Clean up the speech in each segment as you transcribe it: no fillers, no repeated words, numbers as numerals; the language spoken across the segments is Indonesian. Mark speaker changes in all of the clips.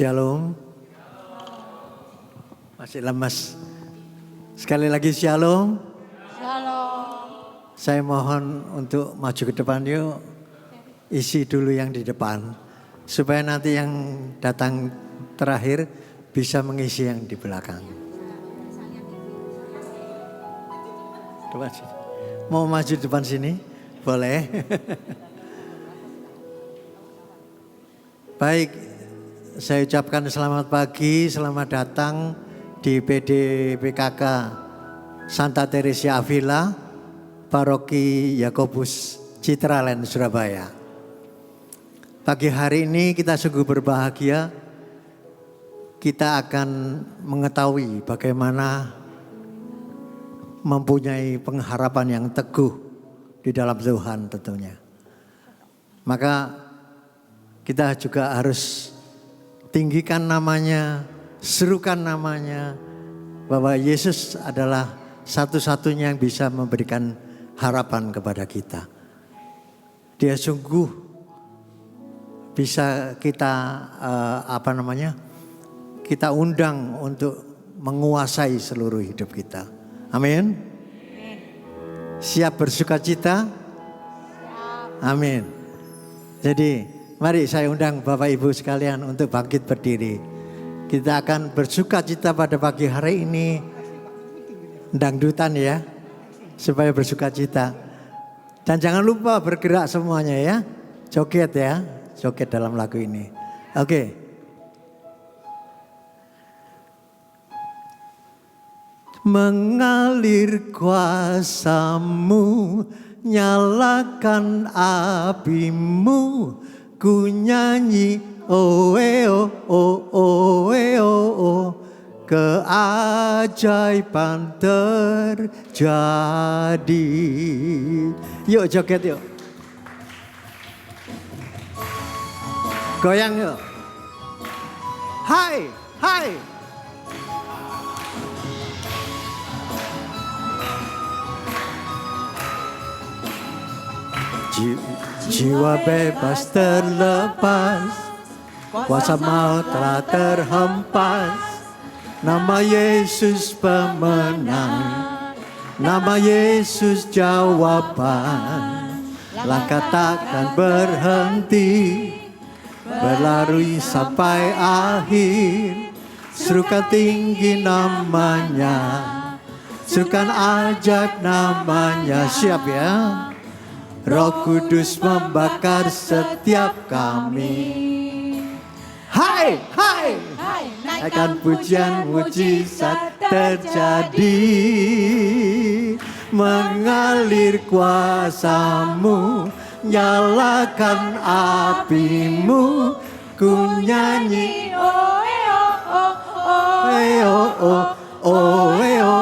Speaker 1: Shalom. Masih lemas. Sekali lagi shalom.
Speaker 2: Shalom.
Speaker 1: Saya mohon untuk maju ke depan yuk. Isi dulu yang di depan. Supaya nanti yang datang terakhir bisa mengisi yang di belakang. Mau maju depan sini? Boleh. Baik, saya ucapkan selamat pagi, selamat datang di PDPKK Santa Teresia Avila, Paroki Yakobus Citraland, Surabaya. Pagi hari ini kita sungguh berbahagia, kita akan mengetahui bagaimana mempunyai pengharapan yang teguh di dalam Tuhan tentunya. Maka kita juga harus tinggikan namanya, serukan namanya, bahwa Yesus adalah satu-satunya yang bisa memberikan harapan kepada kita. Dia sungguh bisa kita kita undang untuk menguasai seluruh hidup kita. Amin. Siap bersuka cita? Amin. Jadi mari saya undang Bapak Ibu sekalian untuk bangkit berdiri. Kita akan bersuka cita pada pagi hari ini. Dangdutan ya, supaya bersuka cita. Dan jangan lupa bergerak semuanya ya. Joget ya, joget dalam lagu ini. Oke. Mengalir kuasamu, nyalakan apimu, ku nyanyi oe o oe o, keajaiban terjadi. Yuk joget yuk. Goyang yuk. Hai, hai. Jiwa bebas terlepas, kuasa maut telah terhempas. Nama Yesus pemenang, nama Yesus jawaban. Langkah takkan berhenti, berlari sampai akhir. Serukan tinggi namanya, serukan ajak namanya. Siap ya? Roh Kudus membakar setiap kami. Hai, hai, naikkan pujian mujizat terjadi. Mengalir kuasamu, nyalakan apimu, ku nyanyi oe o oe o oe o,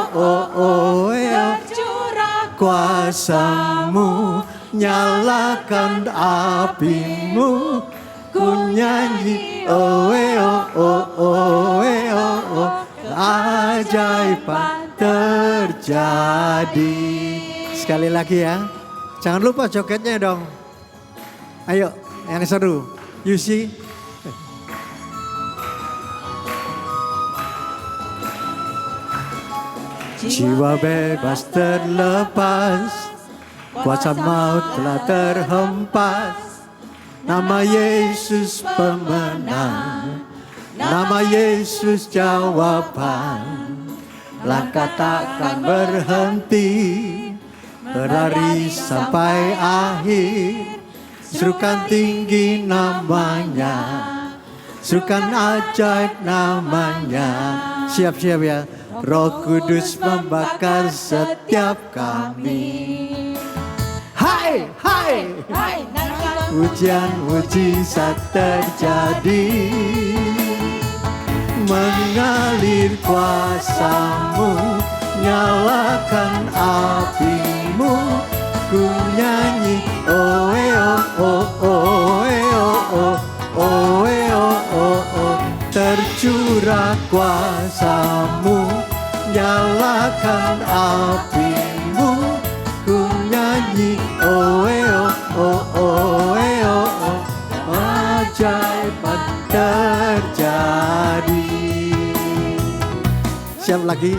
Speaker 1: tercurah kuasamu, nyalakan apimu, ku nyanyi oe o oe o, keajaiban terjadi. Sekali lagi ya, jangan lupa jogetnya dong. Ayo, yang seru, you see. Jiwa bebas terlepas, kuasa maut telah terhempas. Nama Yesus pemenang, nama Yesus jawaban. Langkah takkan berhenti, berlari sampai akhir. Serukan tinggi namanya, serukan ajaib namanya. Siap-siap ya. Roh Kudus membakar setiap kami. Hai, hai, hai, pujian mujizat terjadi. Mengalir kuasamu, nyalakan apimu, ku nyanyi oe o oe o oe o, tercurah kuasamu, nyalakan apimu, ku nyanyi oe o oe o, ajaiban terjadi. lagi.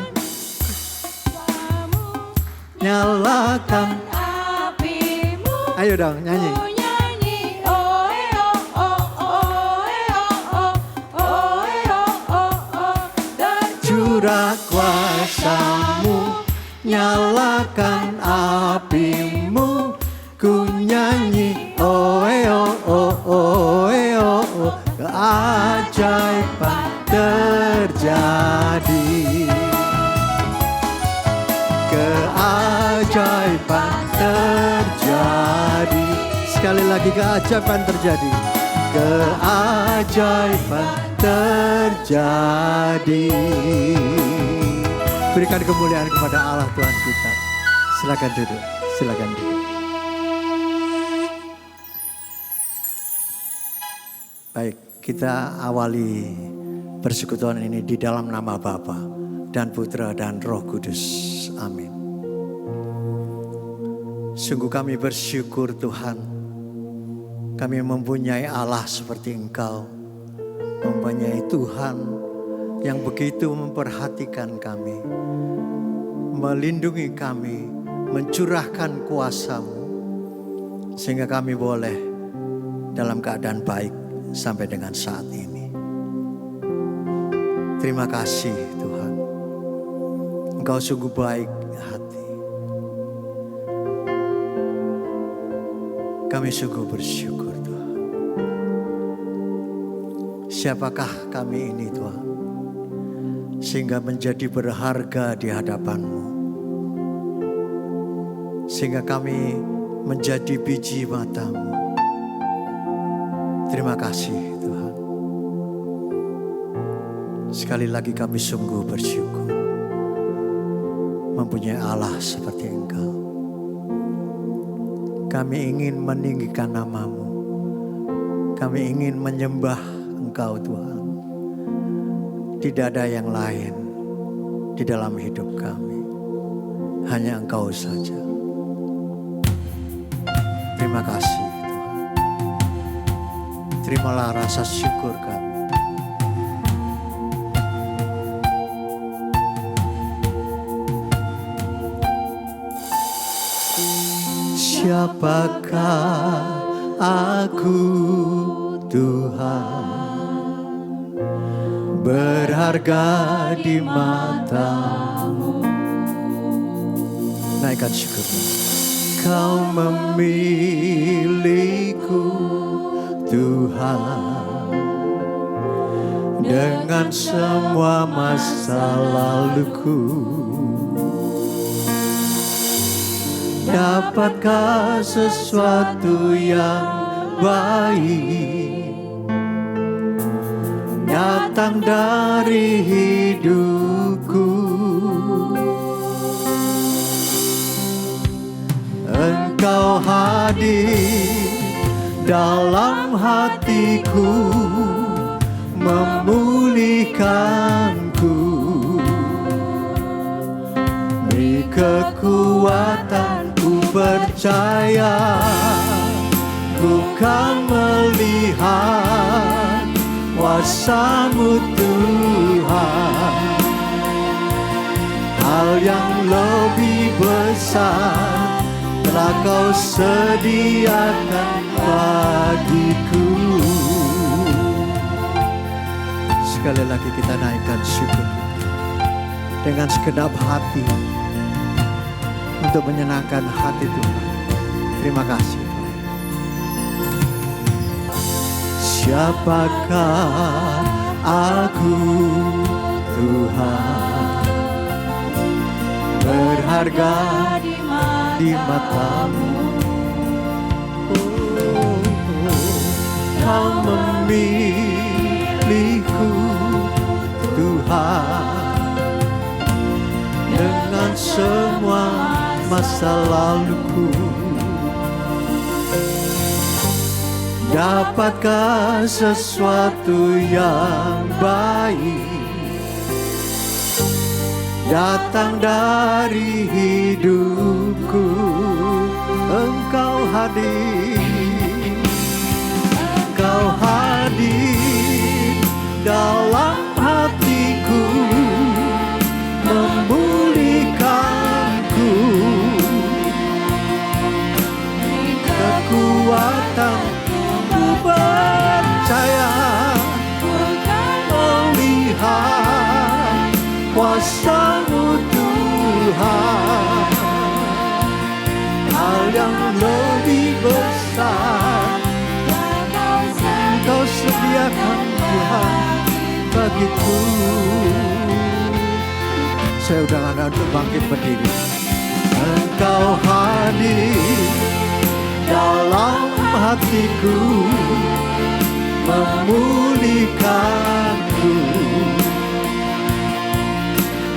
Speaker 1: Nyalakan
Speaker 2: apimu.
Speaker 1: Ayo dong nyanyi.
Speaker 2: Ku nyanyi oh oh oh oh oh.
Speaker 1: Curah kuasamu, nyalakan apimu. Ku nyanyi oh oh. Keajaiban terjadi. Keajaiban terjadi. Sekali lagi keajaiban terjadi. Keajaiban terjadi. Berikan kemuliaan kepada Allah Tuhan kita. Silakan duduk. Silakan duduk. Baik, kita awali persekutuan ini di dalam nama Bapa dan Putra dan Roh Kudus. Amin. Sungguh kami bersyukur Tuhan. Kami mempunyai Allah seperti Engkau. Mempunyai Tuhan yang begitu memperhatikan kami. Melindungi kami. Mencurahkan kuasa-Mu. Sehingga kami boleh dalam keadaan baik sampai dengan saat ini. Terima kasih Tuhan. Engkau sungguh baik hati. Kami sungguh bersyukur Tuhan. Siapakah kami ini Tuhan? Sehingga menjadi berharga di hadapan-Mu. Sehingga kami menjadi biji mata-Mu. Terima kasih Tuhan. Sekali lagi kami sungguh bersyukur. Mempunyai Allah seperti Engkau. Kami ingin meninggikan nama-Mu. Kami ingin menyembah Engkau Tuhan. Tidak ada yang lain di dalam hidup kami. Hanya Engkau saja. Terima kasih. Terimalah rasa syukur kami. Siapakah aku Tuhan? Berharga di mata-Mu. Naikkan syukur. Kau memilihku Tuhan, dengan semua masa laluku. Dapatkah sesuatu yang baik datang dari hidupku? Engkau hadir dalam hatiku, memulihkanku, beri kekuatan, ku percaya, ku kan melihat kuasa-Mu Tuhan. Hal yang lebih besar telah Kau sediakan bagiku. Sekali lagi kita naikkan syukur dengan segenap hati untuk menyenangkan hati Tuhan. Terima kasih. Siapakah aku Tuhan? Berharga di mata-Mu. Kau memilihku Tuhan, dengan semua masa laluku. Dapatkah sesuatu yang baik datang dari hidupku? Engkau hadir, Engkau hadir dalam hatiku, hatiku. Saya undang Anda untuk bangkit berdiri. Engkau hadir dalam hatiku, memulihkanku.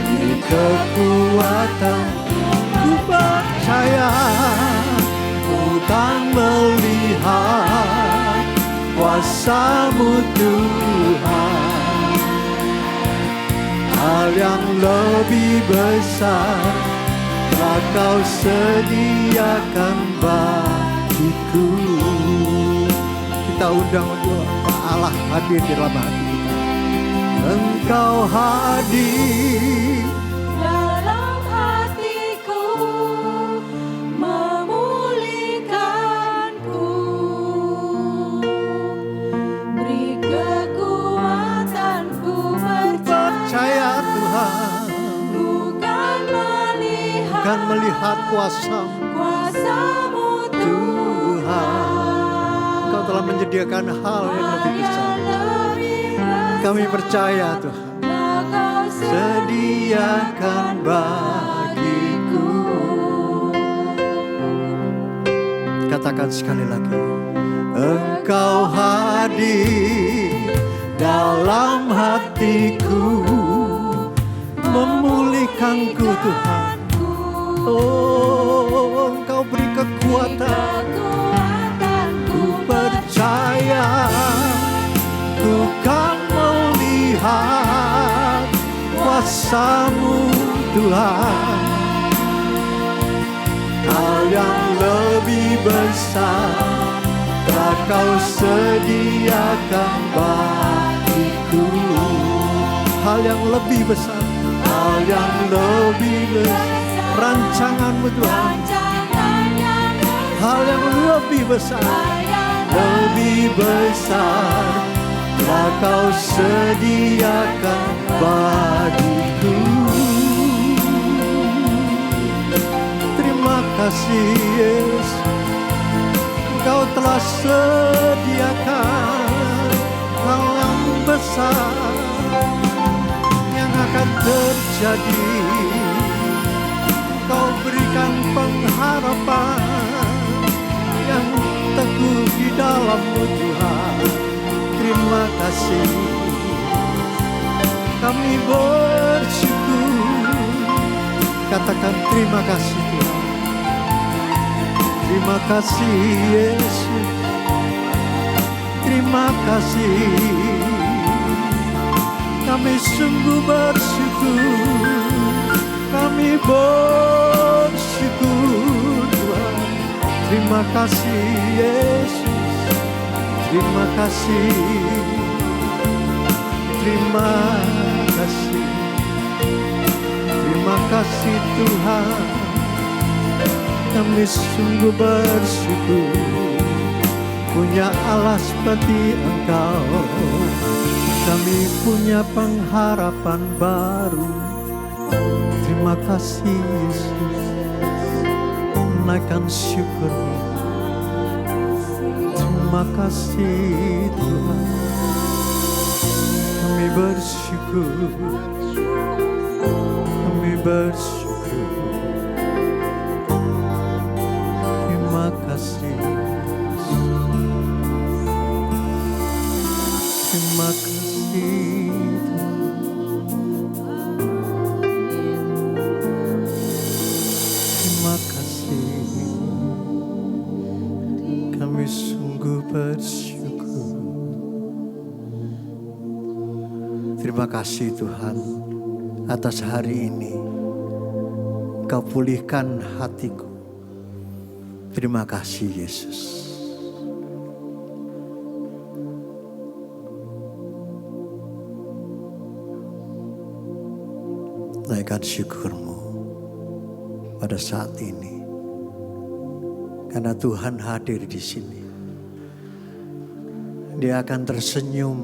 Speaker 1: Di kekuatan ku percaya, ku kan melihat kuasa-Mu Tuhan. Hal yang lebih besar telah Kau sediakan bagiku. Kita undang untuk Allah hadir di dalam hati kita. Engkau hadir
Speaker 2: dalam hatiku, memulihkanku. Beri kekuatanku
Speaker 1: percaya Tuhan,
Speaker 2: kan
Speaker 1: melihat kuasa-Mu
Speaker 2: kuasa-Mu
Speaker 1: Tuhan. Kau telah menyediakan hal yang lebih besar. Kami percaya Tuhan, sediakan bagiku. Katakan sekali lagi. Engkau hadir dalam hatiku, memulihkanku Tuhan. Oh, Engkau beri kekuatan. Ku percaya, ku kan melihat kuasa-Mu Tuhan. Hal yang lebih besar telah Kau sediakan bagiku. Hal yang lebih besar, hal yang lebih besar, rancangan-Mu Tuhan. Hal yang lebih besar, lebih besar telah Kau sediakan bagiku. Terima kasih Yesus, Engkau telah sediakan hal yang besar yang akan terjadi. Kau berikan pengharapan yang teguh di dalam-Mu Tuhan. Terima kasih, kami bersyukur. Katakan terima kasih Tuhan. Terima kasih Yesus, terima kasih. Kami sungguh bersyukur, kami bersyukur Tuhan. Terima kasih Yesus, terima kasih, terima kasih, terima kasih Tuhan. Kami sungguh bersyukur punya Allah seperti Engkau. Kami punya pengharapan baru. Terima kasih Yesus, naikkan syukur. Terima kasih Tuhan, kami bersyukur, kami bersyukur. Terima kasih, terima kasih. Terima kasih, kami sungguh bersyukur. Terima kasih Tuhan atas hari ini. Kau pulihkan hatiku. Terima kasih Yesus. Naikkan syukur-Mu pada saat ini, karena Tuhan hadir di sini. Dia akan tersenyum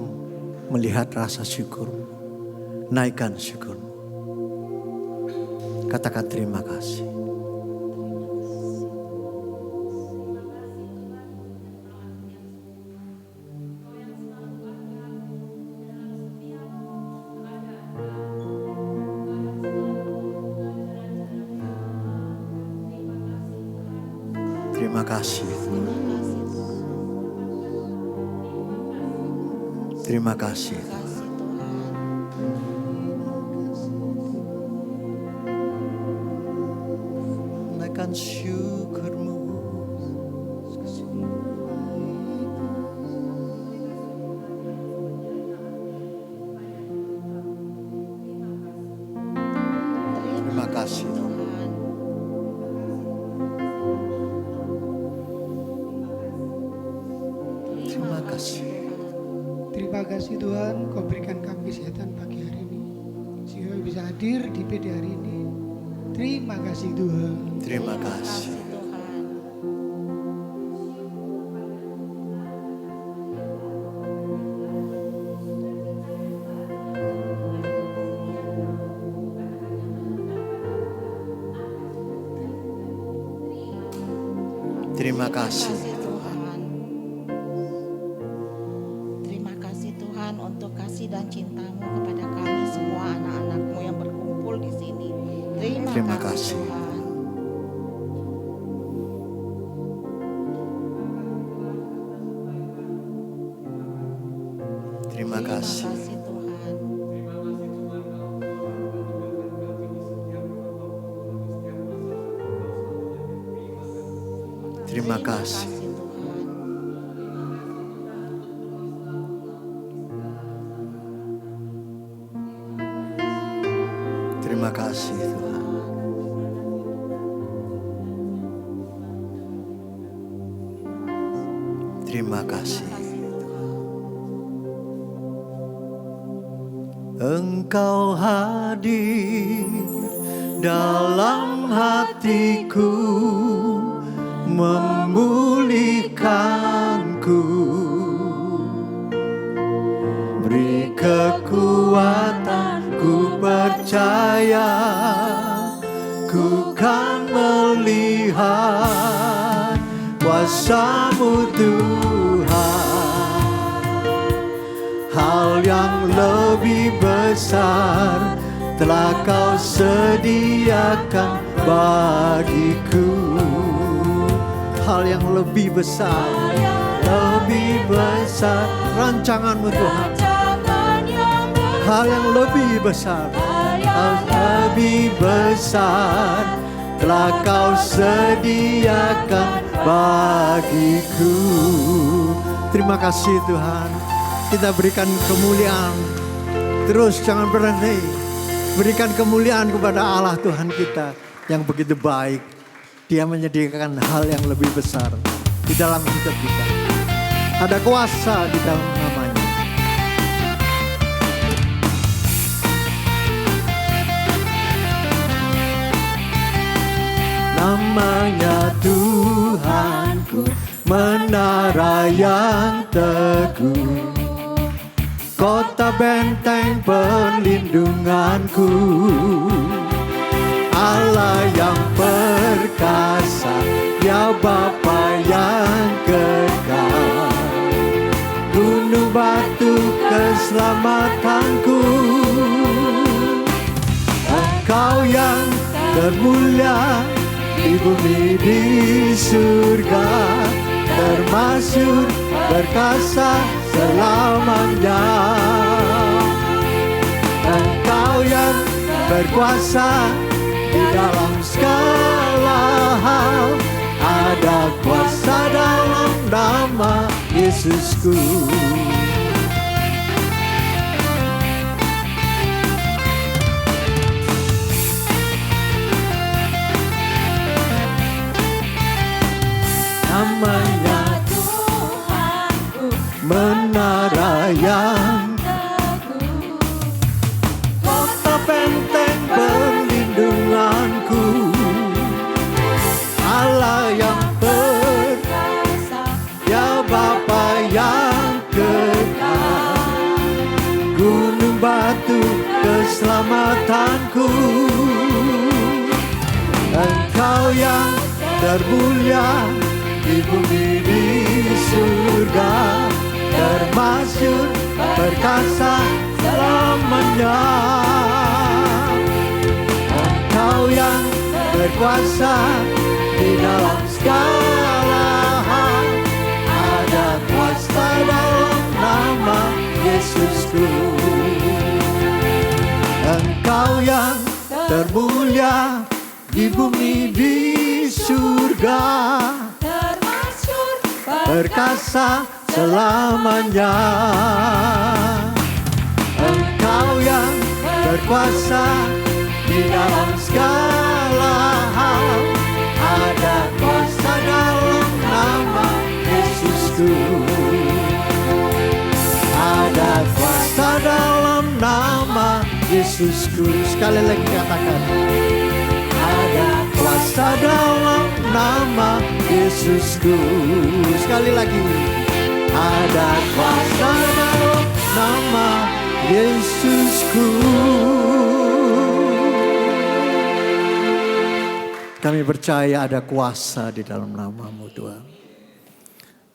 Speaker 1: melihat rasa syukur. Naikkan syukur. Katakan terima kasih. Terima kasih. Terima kasih. Naikkan syukurmu. Terima kasih Tuhan. Terima kasih.
Speaker 3: Terima kasih Tuhan, Kau berikan kami kesehatan pagi hari ini, sehingga bisa hadir di PD hari ini. Terima kasih Tuhan.
Speaker 1: Terima kasih. Terima kasih.
Speaker 4: Terima kasih Tuhan untuk kasih dan cinta-Mu kepada kami semua anak-anak-Mu yang berkumpul di sini.
Speaker 1: Terima kasih.
Speaker 4: Tuhan.
Speaker 1: Terima kasih.
Speaker 4: Tuhan.
Speaker 1: Terima kasih. Terima kasih Tuhan. Terima kasih. Engkau hadir dalam hatiku, memulihkanku, beri kekuatan, ku percaya ku kan melihat kuasa-Mu Tuhan. Hal yang lebih besar telah Kau sediakan bagiku. Hal yang lebih besar, rancangan-Mu Tuhan. Hal yang lebih besar, lebih besar telah Kau sediakan bagiku. Terima kasih Tuhan. Kita berikan kemuliaan. Terus jangan berhenti. Berikan kemuliaan kepada Allah Tuhan kita yang begitu baik. Dia menyediakan hal yang lebih besar di dalam hidup kita. Ada kuasa di dalam namanya. Namanya Tuhanku, menara yang teguh, kota benteng perlindunganku. Allah yang perkasa, ya Bapa yang kekal, gunung batu keselamatanku. Engkau yang termulia di bumi di surga, termasyhur perkasa selamanya. Engkau yang berkuasa di dalam segala hal, ada kuasa dalam nama Yesusku. Namanya Tuhanku, menara yang teguh, kota benteng perlindunganku. Allah yang perkasa, ya Bapa yang kekal, gunung batu keselamatanku. Engkau yang termulia di bumi di surga, termasyhur perkasa selamanya. Engkau yang berkuasa di dalam segala termulia di bumi di surga,
Speaker 2: termasyhur
Speaker 1: perkasa selamanya. Engkau yang berkuasa di dalam segala hal, ada kuasa dalam nama Yesusku. Ada kuasa dalam nama Yesusku. Sekali lagi katakan, ada kuasa dalam nama Yesusku. Sekali lagi, ada kuasa dalam nama Yesusku. Kami percaya ada kuasa di dalam nama-Mu Tuhan.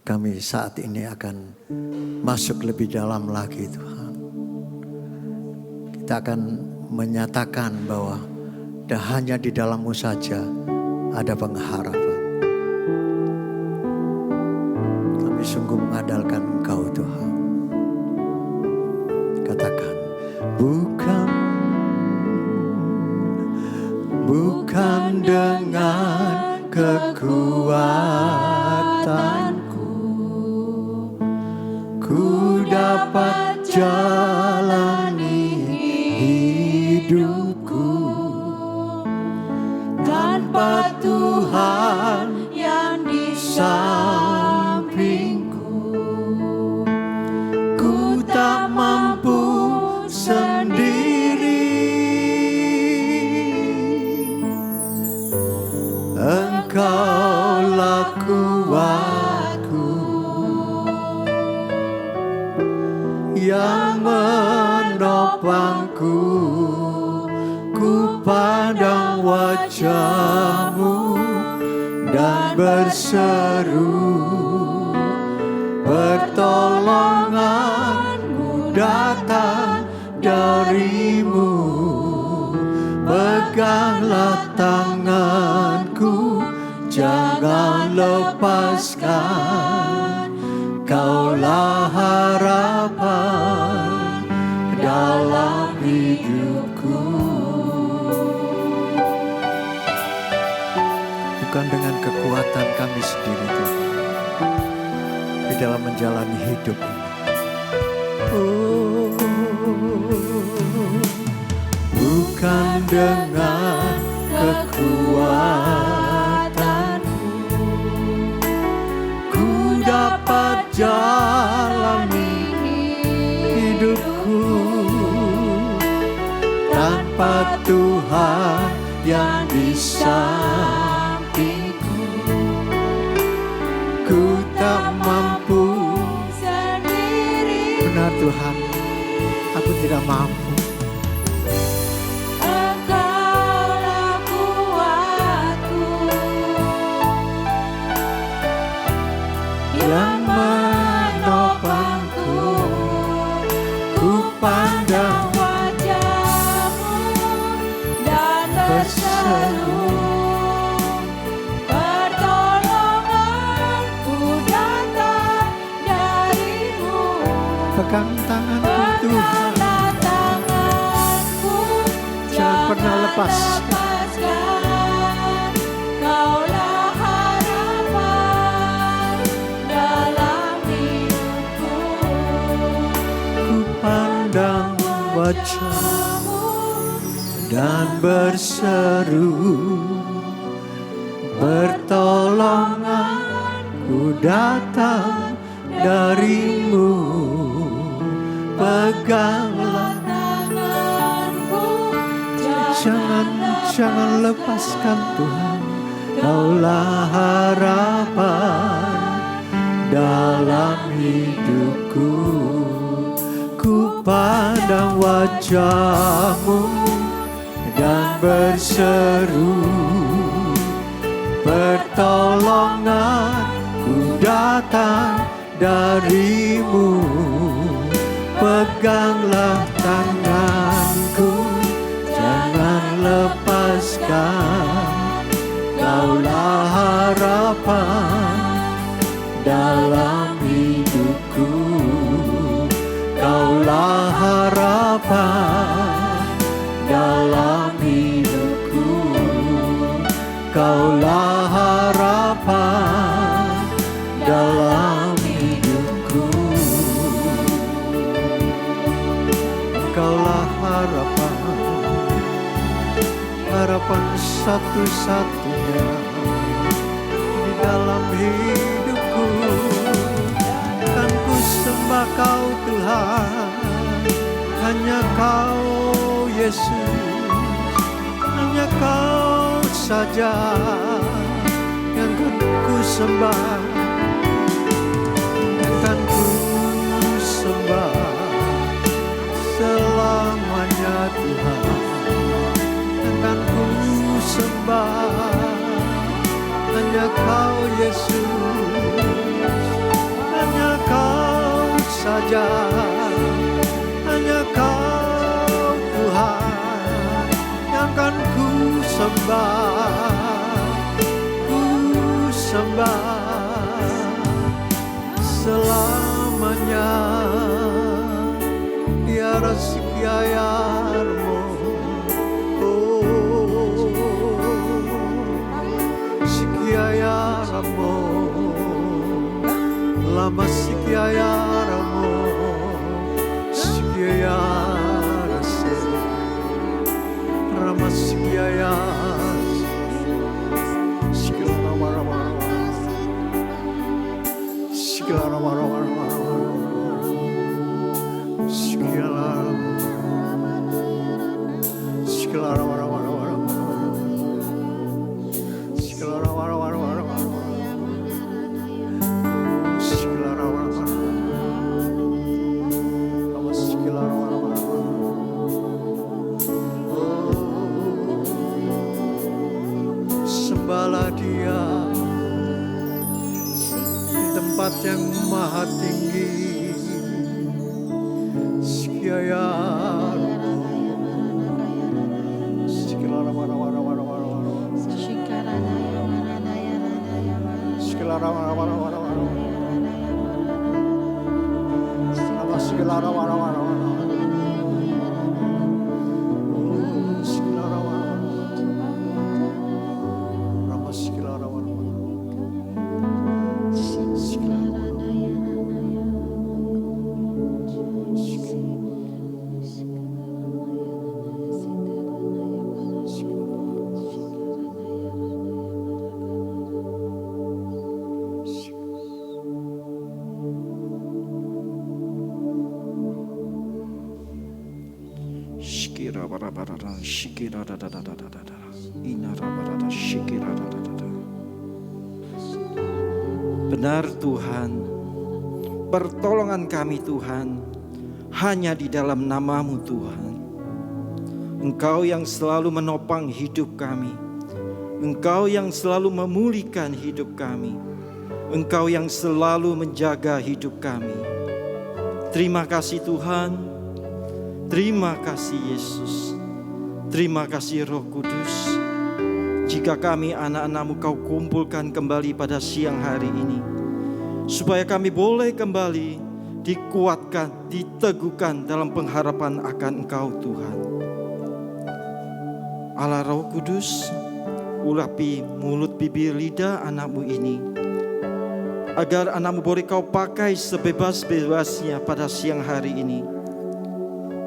Speaker 1: Kami saat ini akan masuk lebih dalam lagi Tuhan. Kita akan menyatakan bahwa hanya di dalam-Mu saja ada pengharapan. Kami sungguh mengandalkan Engkau Tuhan. Katakan, bukan dengan kekuatanku ku dapat jalani hidupku, tanpa Tuhan yang di sampingku ku tak mampu sendiri. Engkaulah kuatku yang menopangku, ku pandang wajah-Mu dan berseru, pertolongan-Mu datang dari-Mu. Peganglah tanganku, jangan lepaskan, Kaulah harapan dalam hidupku. Bukan dengan kekuatan kami sendiri Tuhan, di dalam menjalani hidup ini. Bukan dengan kekuatanku ku dapat jalani hidupku, tanpa Tuhan yang di sampingku ku tak mampu sendiri. Benar Tuhan, aku tidak mampu. Yang menopangku, ku pandang
Speaker 2: wajah-Mu dan berseru, pertolonganku datang dari-Mu.
Speaker 1: pegang tanganku Tuhan,
Speaker 2: Peganglah tanganku,
Speaker 1: jangan pernah lepas.
Speaker 2: lepaskan, Kaulah harapan dalam hidupku.
Speaker 1: Ku pandang wajah-Mu dan berseru, pertolonganku datang dari-Mu. Peganglah
Speaker 2: Tanganku,
Speaker 1: jangan lepaskan Tuhan, Kaulah harapan dalam hidupku. Ku pandang wajah-Mu dan berseru, pertolonganku datang dari-Mu. Peganglah tanganku, jangan lepaskan, Kaulah harapan dalam hidupku. Kaulah harapan dalam hidup. Engkaulah harapan dalam hidupku. Engkaulah harapan satu-satunya di dalam hidupku. Kan ku sembah Kau Tuhan, hanya Kau Yesus, hanya Kau saja yang kan ku sembah, yang kan ku sembah selamanya Tuhan, yang kan ku sembah hanya Kau Yesus, hanya Kau saja, hanya Kau Tuhan yang kan ku sembah selamanya. Ya Rasikiayarmo, oh Sikiayaramo, lama Sikiayaramo, Sikiayarase, Rama Sikiayas, Sikilaramaramarama, Sikilaramaramarama, sembahlah Dia di tempat yang maha tinggi.
Speaker 5: Benar Tuhan, pertolongan kami Tuhan hanya di dalam nama-Mu Tuhan. Engkau yang selalu menopang hidup kami, Engkau yang selalu memulihkan hidup kami, Engkau yang selalu menjaga hidup kami. Terima kasih Tuhan, terima kasih Yesus, terima kasih Roh Kudus. Jika kami anak-anak-Mu Kau kumpulkan kembali pada siang hari ini, supaya kami boleh kembali dikuatkan, diteguhkan dalam pengharapan akan Engkau Tuhan. Allah Roh Kudus, urapi mulut, bibir, lidah anak-Mu ini, agar anak-Mu boleh Kau pakai sebebas-bebasnya pada siang hari ini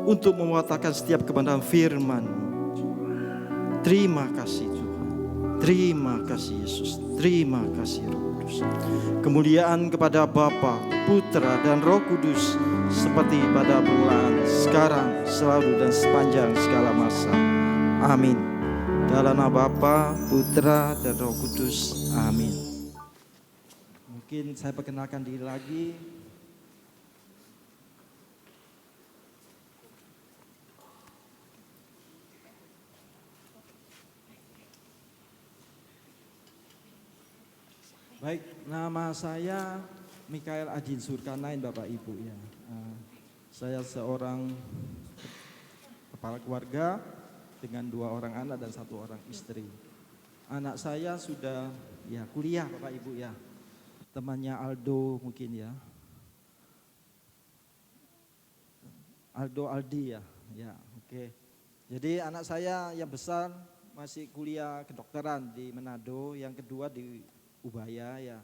Speaker 5: untuk memuatakan setiap kebenaran firman. Terima kasih Tuhan. Terima kasih Yesus, terima kasih Roh Kudus. Kemuliaan kepada Bapa, Putra dan Roh Kudus seperti pada permulaan, sekarang, selalu dan sepanjang segala masa. Amin. Dalam nama Bapa, Putra dan Roh Kudus. Amin. Mungkin saya perkenalkan diri lagi. Baik, nama saya Mikael Adin Surkanain, Bapak Ibu ya. Saya seorang kepala keluarga dengan 2 orang anak dan 1 orang istri. Anak saya sudah ya kuliah Bapak Ibu ya. Temannya Aldo mungkin ya. Aldi ya. Ya, oke. Jadi anak saya yang besar masih kuliah kedokteran di Manado, yang kedua di Ubaya ya.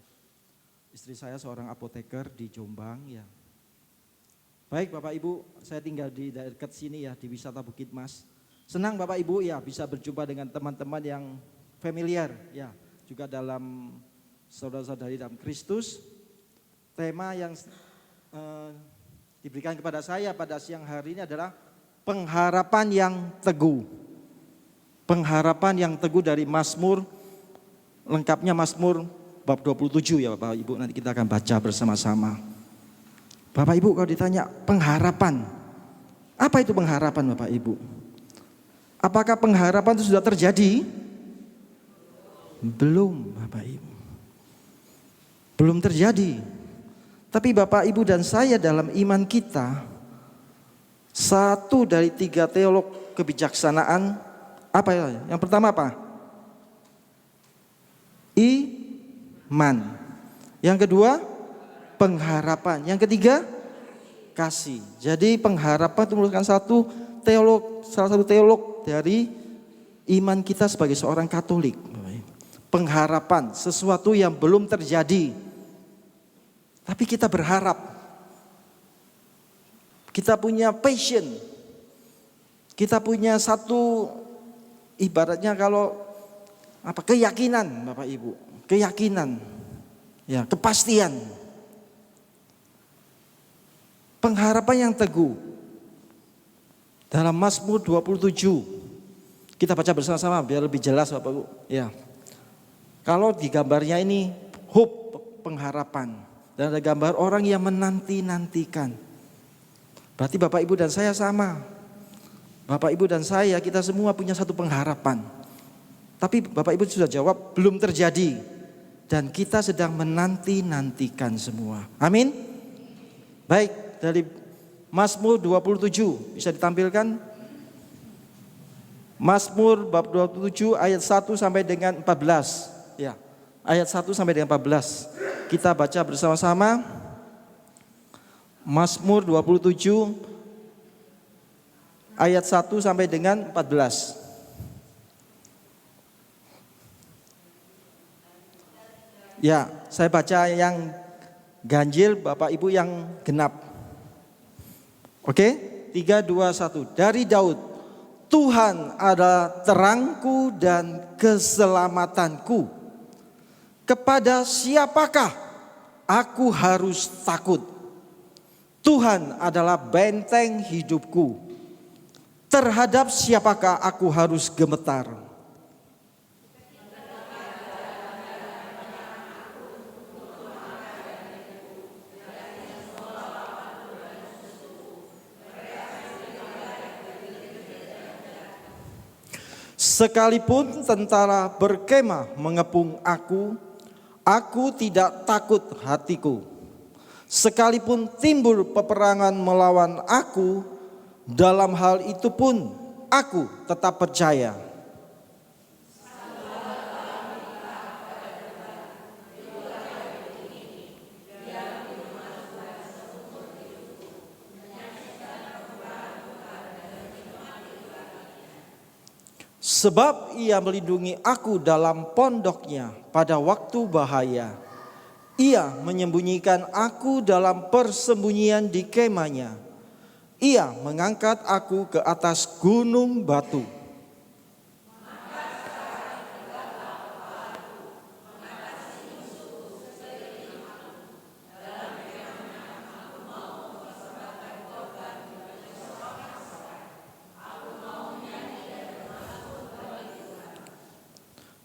Speaker 5: Istri saya seorang apoteker di Jombang ya. Baik Bapak Ibu, saya tinggal di dekat sini ya, di Wisata Bukit Mas. Senang Bapak Ibu ya bisa berjumpa dengan teman-teman yang familiar ya, juga dalam saudara-saudari dalam Kristus. Tema yang diberikan kepada saya pada siang hari ini adalah pengharapan yang teguh. Pengharapan yang teguh dari Mazmur, lengkapnya Mazmur bab 27 ya Bapak Ibu, nanti kita akan baca bersama-sama. Bapak Ibu kalau ditanya pengharapan, apa itu pengharapan Bapak Ibu? Apakah pengharapan itu sudah terjadi? Belum Bapak Ibu. Belum terjadi. Tapi Bapak Ibu dan saya dalam iman kita, satu dari 3 teolog kebijaksanaan, apa ya? Yang pertama apa? Iman. Yang kedua, pengharapan. Yang ketiga, kasih. Jadi pengharapan itu merupakan salah satu teolog dari iman kita sebagai seorang Katolik. Pengharapan, sesuatu yang belum terjadi. Tapi kita berharap, kita punya passion, kita punya satu ibaratnya kalau keyakinan Bapak Ibu, keyakinan, ya kepastian, pengharapan yang teguh. Dalam Mazmur 27, kita baca bersama-sama biar lebih jelas Bapak Ibu. Ya, kalau di gambarnya ini hope, pengharapan. Dan ada gambar orang yang menanti-nantikan. Berarti Bapak Ibu dan saya sama. Bapak Ibu dan saya, kita semua punya satu pengharapan. Tapi Bapak Ibu sudah jawab belum terjadi. Dan kita sedang menanti-nantikan semua. Amin. Baik, dari Mazmur 27 bisa ditampilkan. Mazmur bab 27 ayat 1 sampai dengan 14. Ya, ayat 1 sampai dengan 14. Kita baca bersama-sama. Mazmur 27 ayat 1 sampai dengan 14. Ya, saya baca yang ganjil, Bapak Ibu yang genap. Oke? 3, 2, 1. Dari Daud, Tuhan adalah terangku dan keselamatanku. Kepada siapakah aku harus takut? Tuhan adalah benteng hidupku. Terhadap siapakah aku harus gemetar? Sekalipun tentara berkemah mengepung aku tidak takut hatiku. Sekalipun timbul peperangan melawan aku, dalam hal itu pun aku tetap percaya. Sebab ia melindungi aku dalam pondoknya pada waktu bahaya. Ia menyembunyikan aku dalam persembunyian di kemahnya. Ia mengangkat aku ke atas gunung batu.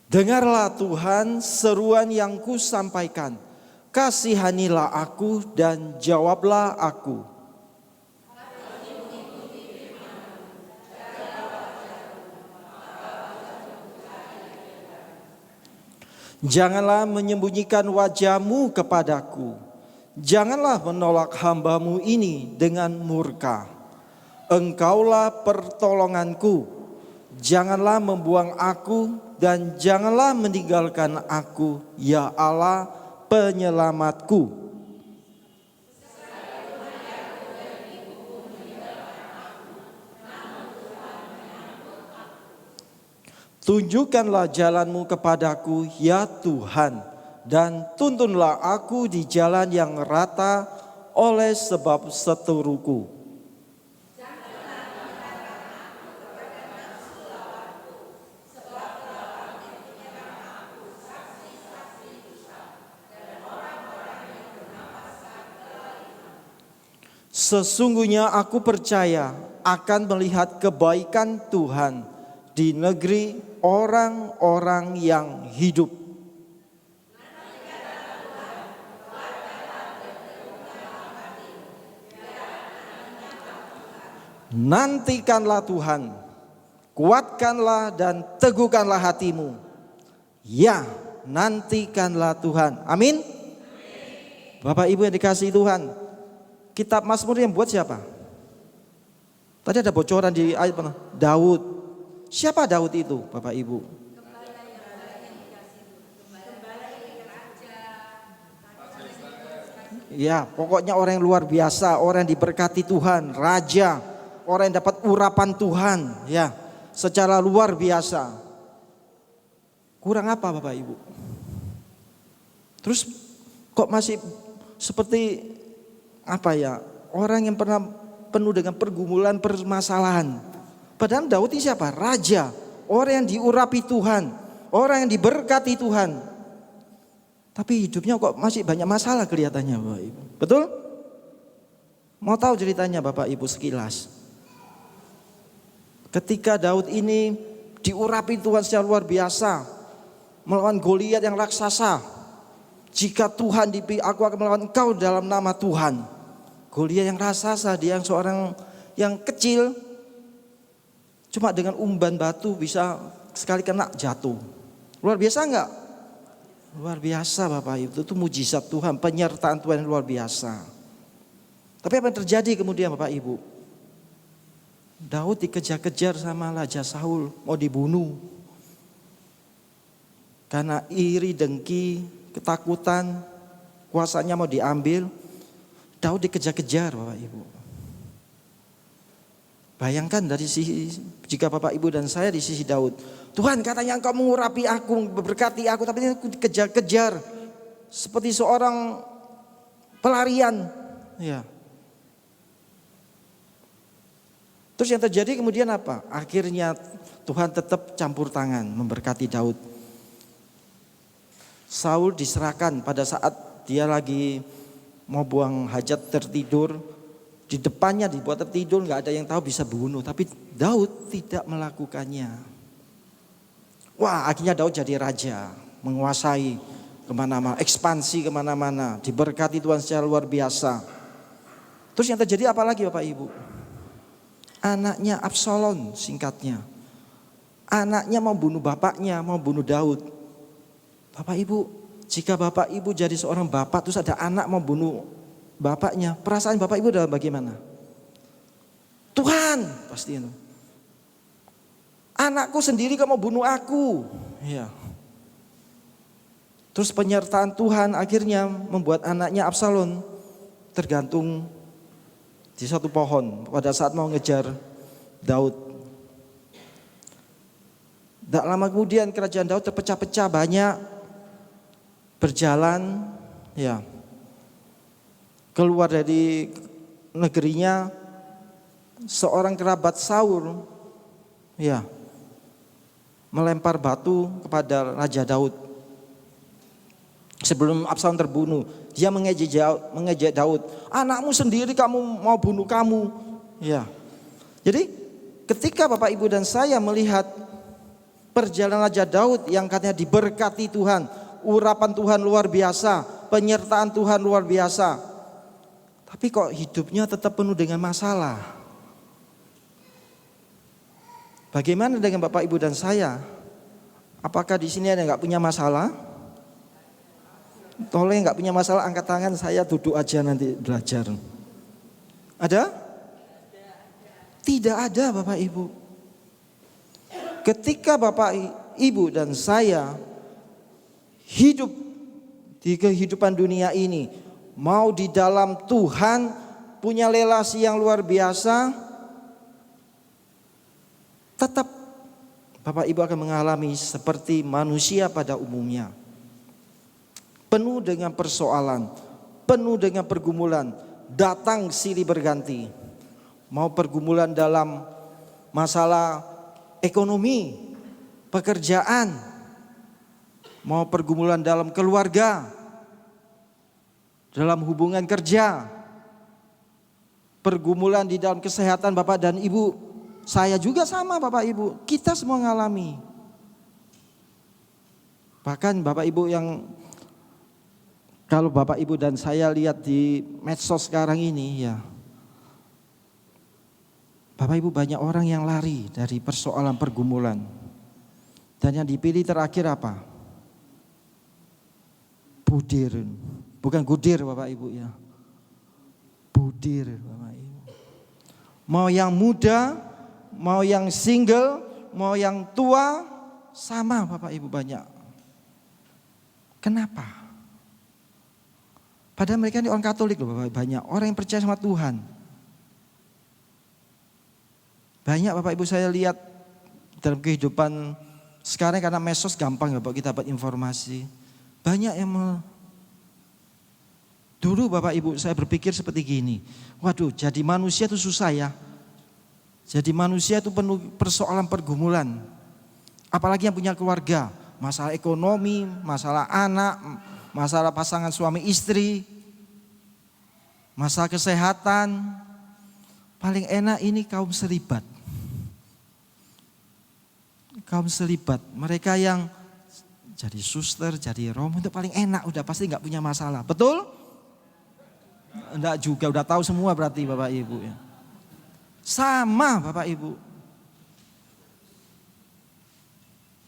Speaker 5: Dengarlah Tuhan seruan yang kusampaikan. Kasihanilah aku dan jawablah aku. Janganlah menyembunyikan wajah-Mu kepadaku. Janganlah menolak hamba-Mu ini dengan murka. Engkaulah pertolonganku. Janganlah membuang aku dan janganlah meninggalkan aku, ya Allah penyelamatku. Tunjukkanlah jalan-Mu kepadaku ya Tuhan, dan tuntunlah aku di jalan yang rata oleh sebab seteruku. Sesungguhnya aku percaya akan melihat kebaikan Tuhan di negeri orang-orang yang hidup. Nantikanlah Tuhan, kuatkanlah dan teguhkanlah hatimu. Ya, nantikanlah Tuhan. Amin. Bapak Ibu yang dikasihi Tuhan, kitab Mazmur yang buat siapa? Tadi ada bocoran di ayat mana? Daud. Siapa Daud itu, Bapak Ibu? Ya, pokoknya orang yang luar biasa, orang yang diberkati Tuhan, raja, orang yang dapat urapan Tuhan, ya, secara luar biasa. Kurang apa, Bapak Ibu? Terus kok masih seperti apa ya, orang yang pernah penuh dengan pergumulan, permasalahan. Padahal Daud ini siapa? Raja, orang yang diurapi Tuhan, orang yang diberkati Tuhan. Tapi hidupnya kok masih banyak masalah kelihatannya, Bapak Ibu. Betul? Mau tahu ceritanya Bapak Ibu sekilas? Ketika Daud ini diurapi Tuhan secara luar biasa, melawan Goliat yang raksasa. Jika Tuhan aku akan melawan engkau dalam nama Tuhan. Goliat yang raksasa, dia yang seorang yang kecil, cuma dengan umban batu bisa sekali kena jatuh. Luar biasa enggak? Luar biasa Bapak Ibu, itu mujizat Tuhan, penyertaan Tuhan yang luar biasa. Tapi apa yang terjadi kemudian Bapak Ibu? Daud dikejar-kejar sama Raja Saul, mau dibunuh. Karena iri, dengki, ketakutan, kuasanya mau diambil. Daud dikejar-kejar Bapak Ibu. Bayangkan dari sisi, jika Bapak Ibu dan saya di sisi Daud. Tuhan katanya engkau mengurapi aku, memberkati aku, tapi ini aku dikejar-kejar. Seperti seorang pelarian. Ya. Terus yang terjadi kemudian apa? Akhirnya Tuhan tetap campur tangan memberkati Daud. Saul diserahkan pada saat dia lagi mau buang hajat, tertidur, di depannya dibuat tertidur, nggak ada yang tahu, bisa bunuh. Tapi Daud tidak melakukannya. Wah, akhirnya Daud jadi raja, menguasai kemana-mana, ekspansi kemana-mana, diberkati Tuhan secara luar biasa. Terus yang terjadi apa lagi Bapak Ibu? Anaknya Absalom, singkatnya. Anaknya mau bunuh bapaknya, mau bunuh Daud. Bapak Ibu, jika Bapak Ibu jadi seorang bapak terus ada anak mau bunuh bapaknya, perasaan Bapak Ibu adalah bagaimana? Tuhan, pasti itu. Anakku sendiri kok mau bunuh aku? Ya. Terus penyertaan Tuhan akhirnya membuat anaknya Absalom tergantung di satu pohon pada saat mau ngejar Daud. Tak lama kemudian kerajaan Daud terpecah-pecah, banyak berjalan, ya, keluar dari negerinya seorang kerabat Saul, ya, melempar batu kepada Raja Daud. Sebelum Absalom terbunuh, dia mengejek Daud, anakmu sendiri kamu mau bunuh kamu, ya. Jadi ketika Bapak Ibu dan saya melihat perjalanan Raja Daud yang katanya diberkati Tuhan, urapan Tuhan luar biasa, penyertaan Tuhan luar biasa, tapi kok hidupnya tetap penuh dengan masalah. Bagaimana dengan Bapak Ibu dan saya? Apakah di sini ada yang nggak punya masalah? Tolong yang nggak punya masalah angkat tangan, saya duduk aja nanti belajar. Ada? Tidak ada Bapak Ibu. Ketika Bapak Ibu dan saya hidup di kehidupan dunia ini, mau di dalam Tuhan, punya relasi yang luar biasa, tetap Bapak Ibu akan mengalami seperti manusia pada umumnya. Penuh dengan persoalan, penuh dengan pergumulan, datang silih berganti. Mau pergumulan dalam masalah ekonomi, pekerjaan, mau pergumulan dalam keluarga, dalam hubungan kerja, pergumulan di dalam kesehatan Bapak dan Ibu. Saya juga sama Bapak Ibu, kita semua mengalami. Bahkan Bapak Ibu yang kalau Bapak Ibu dan saya lihat di medsos sekarang ini ya, Bapak Ibu banyak orang yang lari dari persoalan pergumulan. Dan yang dipilih terakhir apa? Budir. Bukan gudir Bapak Ibu ya. Budir Bapak Ibu. Mau yang muda, mau yang single, mau yang tua, sama Bapak Ibu banyak. Kenapa? Padahal mereka ini orang Katolik loh Bapak Ibu, banyak orang yang percaya sama Tuhan. Banyak Bapak Ibu saya lihat dalam kehidupan sekarang karena medsos gampang ya Bapak kita dapat informasi. Banyak yang dulu Bapak Ibu saya berpikir seperti gini. Waduh, jadi manusia itu susah ya. Jadi manusia itu penuh persoalan pergumulan. Apalagi yang punya keluarga, masalah ekonomi, masalah anak, masalah pasangan suami istri, masalah kesehatan. Paling enak ini kaum selibat. Kaum selibat, mereka yang jadi suster, jadi romo itu paling enak, udah pasti nggak punya masalah. Betul? Enggak juga, udah tahu semua berarti Bapak Ibu ya. Sama Bapak Ibu.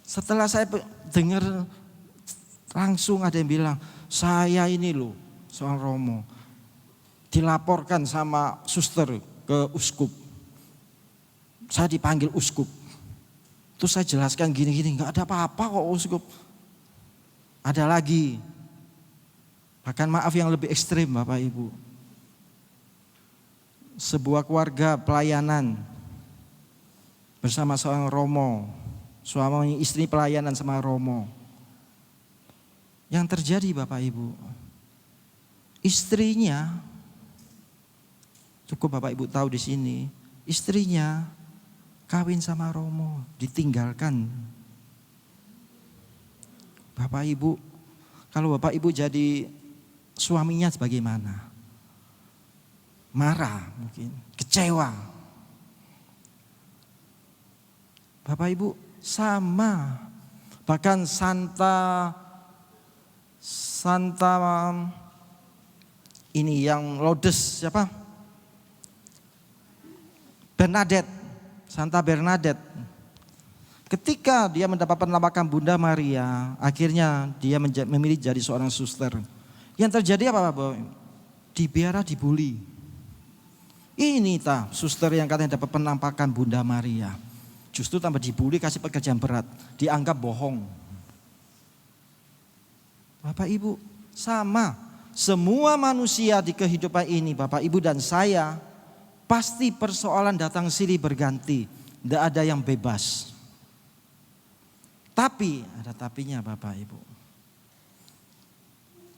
Speaker 5: Setelah saya dengar langsung ada yang bilang, saya ini loh seorang romo, dilaporkan sama suster ke uskup. Saya dipanggil uskup. Terus saya jelaskan gini-gini, nggak ada apa-apa kok uskup. Ada lagi, bahkan maaf yang lebih ekstrim Bapak Ibu. Sebuah keluarga pelayanan bersama seorang romo, suami istri pelayanan sama romo. Yang terjadi Bapak Ibu, istrinya, cukup Bapak Ibu tahu di sini, istrinya kawin sama romo, ditinggalkan. Bapak Ibu, kalau Bapak Ibu jadi suaminya bagaimana? Marah mungkin, kecewa. Bapak Ibu sama. Bahkan Santa ini yang Lourdes siapa? Bernadette. Santa Bernadette. Ketika dia mendapat penampakan Bunda Maria, akhirnya dia memilih jadi seorang suster. Yang terjadi apa Bapak? Dibiarah dibully. Ini suster yang katanya dapat penampakan Bunda Maria. Justru tambah dibully, kasih pekerjaan berat. Dianggap bohong. Bapak Ibu sama. Semua manusia di kehidupan ini Bapak Ibu dan saya, pasti persoalan datang silih berganti. Tidak ada yang bebas. Tapi, ada tapinya Bapak Ibu.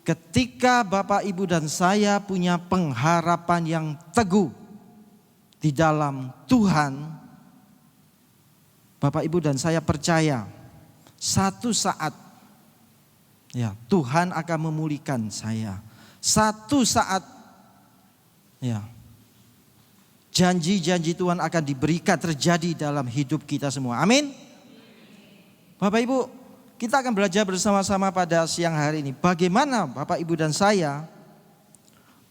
Speaker 5: Ketika Bapak Ibu dan saya punya pengharapan yang teguh di dalam Tuhan, Bapak Ibu dan saya percaya satu saat ya Tuhan akan memulihkan saya. Satu saat ya janji-janji Tuhan akan diberikan terjadi dalam hidup kita semua. Amin. Bapak Ibu, kita akan belajar bersama-sama pada siang hari ini. Bagaimana Bapak Ibu dan saya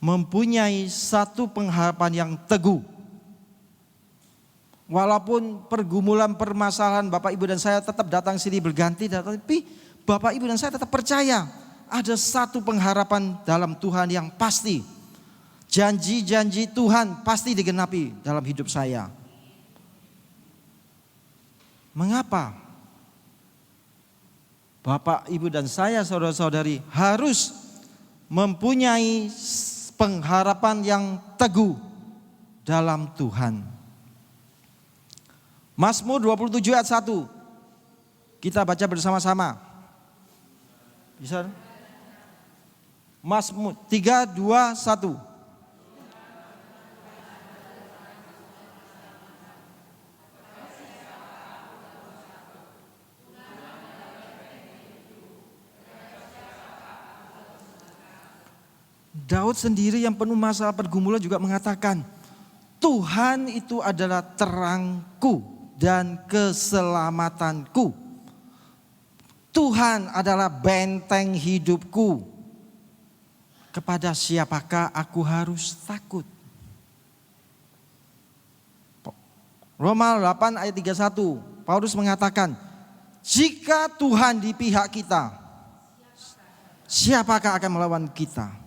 Speaker 5: mempunyai satu pengharapan yang teguh. Walaupun pergumulan permasalahan Bapak Ibu dan saya tetap datang silih berganti. Tapi Bapak Ibu dan saya tetap percaya ada satu pengharapan dalam Tuhan yang pasti. Janji-janji Tuhan pasti digenapi dalam hidup saya. Mengapa Bapak, Ibu dan saya saudara-saudari harus mempunyai pengharapan yang teguh dalam Tuhan? Mazmur 27 ayat 1. Kita baca bersama-sama. Bisa? Mazmur 3, 2, 1. Daud sendiri yang penuh masalah pergumulan juga mengatakan, Tuhan itu adalah terangku dan keselamatanku. Tuhan adalah benteng hidupku. Kepada siapakah aku harus takut? Roma 8 ayat 31, Paulus mengatakan, jika Tuhan di pihak kita, siapakah akan melawan kita?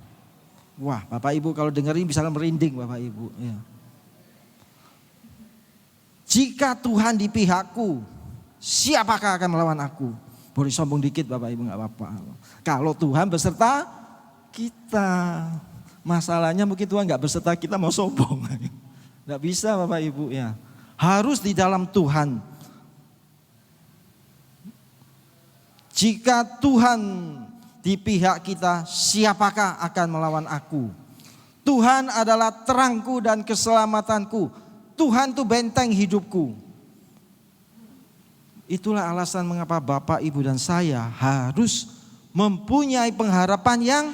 Speaker 5: Wah, Bapak Ibu kalau dengerin bisa merinding Bapak Ibu. Ya. Jika Tuhan di pihakku, siapakah akan melawan aku? Boleh sombong dikit Bapak Ibu, gak apa-apa. Kalau Tuhan beserta kita. Masalahnya mungkin Tuhan gak beserta kita mau sombong. Gak bisa Bapak Ibu ya. Harus di dalam Tuhan. Jika Tuhan di pihak kita, siapakah akan melawan aku? Tuhan adalah terangku dan keselamatanku. Tuhan itu benteng hidupku. Itulah alasan mengapa Bapak, Ibu dan saya harus mempunyai pengharapan yang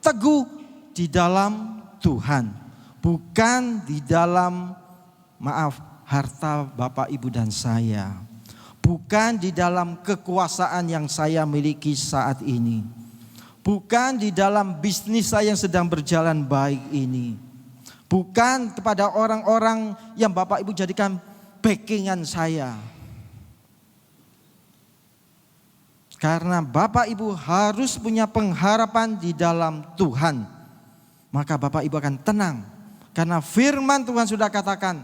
Speaker 5: teguh di dalam Tuhan. Bukan di dalam, harta Bapak, Ibu dan saya. Bukan di dalam kekuasaan yang saya miliki saat ini. Bukan di dalam bisnis saya yang sedang berjalan baik ini. Bukan kepada orang-orang yang Bapak Ibu jadikan backingan saya. Karena Bapak Ibu harus punya pengharapan di dalam Tuhan. Maka Bapak Ibu akan tenang. Karena firman Tuhan sudah katakan,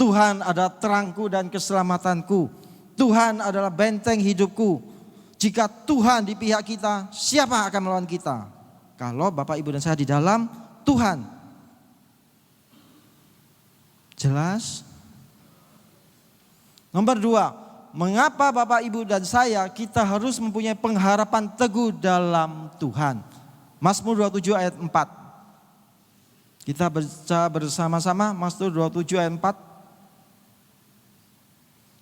Speaker 5: Tuhan adalah terangku dan keselamatanku. Tuhan adalah benteng hidupku. Jika Tuhan di pihak kita, siapa akan melawan kita? Kalau Bapak, Ibu dan saya di dalam Tuhan. Jelas? Nomor 2, mengapa Bapak, Ibu dan saya kita harus mempunyai pengharapan teguh dalam Tuhan? Mazmur 27 ayat 4. Kita baca bersama-sama Mazmur 27 ayat 4.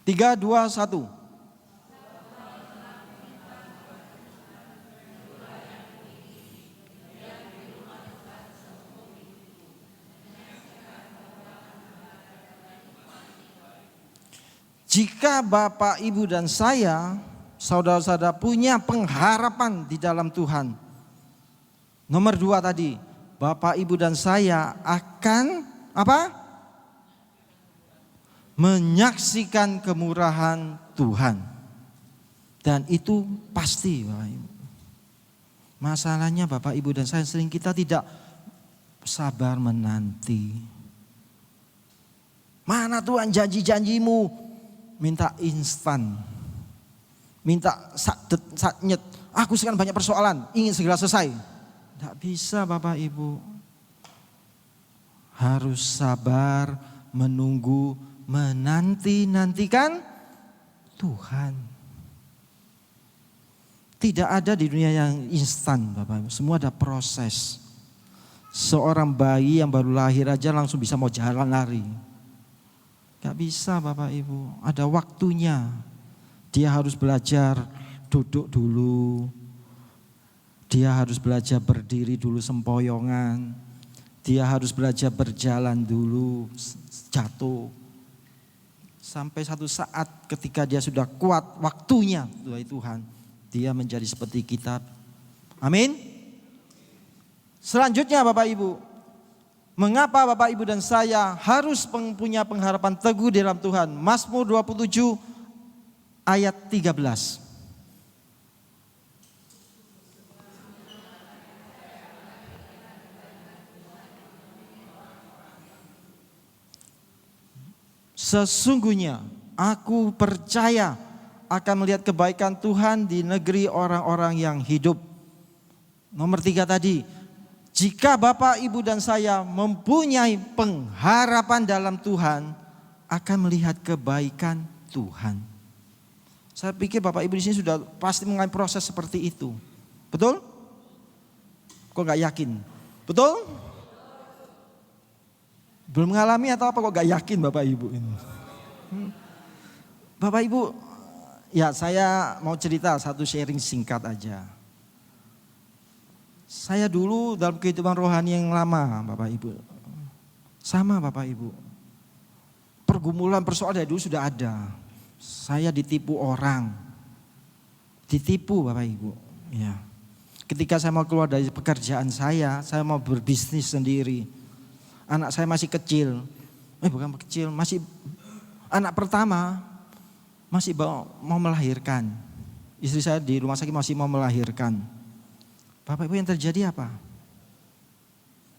Speaker 5: 3, 2, 1. Jika Bapak, Ibu dan saya, saudara-saudara punya pengharapan di dalam Tuhan. Nomor 2 tadi, Bapak, Ibu dan saya akan apa? Menyaksikan kemurahan Tuhan. Dan itu pasti Bapak Ibu. Masalahnya Bapak, Ibu dan saya sering kita tidak sabar menanti. Mana Tuhan janji-janjimu? Minta instan, minta satnyet. Aku sekarang banyak persoalan, ingin segera selesai. Tidak bisa Bapak Ibu. Harus sabar, menunggu, menanti-nantikan Tuhan. Tidak ada di dunia yang instan Bapak Ibu, semua ada proses. Seorang bayi yang baru lahir aja langsung bisa mau jalan lari. Gak bisa Bapak Ibu, ada waktunya. Dia harus belajar duduk dulu. Dia harus belajar berdiri dulu sempoyongan. Dia harus belajar berjalan dulu, jatuh. Sampai satu saat ketika dia sudah kuat waktunya dari Tuhan. Dia menjadi seperti kita. Amin. Selanjutnya Bapak Ibu. Mengapa Bapak, Ibu dan saya harus punya pengharapan teguh di dalam Tuhan? Mazmur 27 ayat 13. Sesungguhnya aku percaya akan melihat kebaikan Tuhan di negeri orang-orang yang hidup. Nomor 3 tadi. Jika Bapak, Ibu dan saya mempunyai pengharapan dalam Tuhan, akan melihat kebaikan Tuhan. Saya pikir Bapak Ibu di sini sudah pasti mengalami proses seperti itu. Betul? Kok nggak yakin? Betul? Belum mengalami atau apa kok nggak yakin Bapak Ibu ini? Bapak Ibu, ya saya mau cerita satu sharing singkat aja. Saya dulu dalam kehidupan rohani yang lama Bapak Ibu. Sama Bapak Ibu. Pergumulan persoalan dari dulu sudah ada. Saya ditipu orang. Ditipu Bapak Ibu. Ya. Ketika saya mau keluar dari pekerjaan saya mau berbisnis sendiri. Anak saya masih kecil. Bukan kecil, masih anak pertama masih mau melahirkan. Istri saya di rumah sakit masih mau melahirkan. Bapak Ibu yang terjadi apa?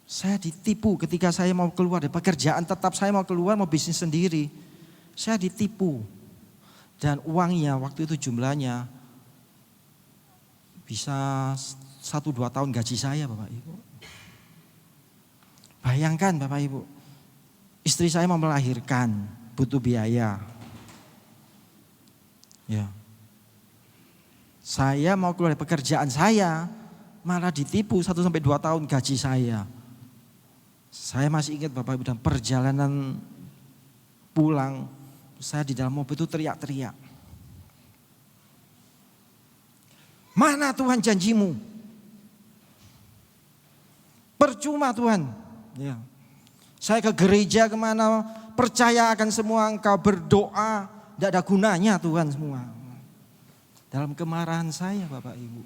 Speaker 5: Saya ditipu ketika saya mau keluar dari pekerjaan tetap, saya mau keluar mau bisnis sendiri. Saya ditipu. Dan uangnya waktu itu jumlahnya bisa 1-2 tahun gaji saya Bapak Ibu. Bayangkan Bapak Ibu, istri saya mau melahirkan, butuh biaya. Ya. Saya mau keluar dari pekerjaan saya, malah ditipu 1-2 tahun gaji saya. Saya masih ingat Bapak Ibu, dan perjalanan pulang, saya di dalam mobil itu teriak-teriak. Mana Tuhan janjimu? Percuma Tuhan. Ya. Saya ke gereja kemana, percaya akan semua engkau, berdoa, tidak ada gunanya Tuhan semua. Dalam kemarahan saya Bapak Ibu.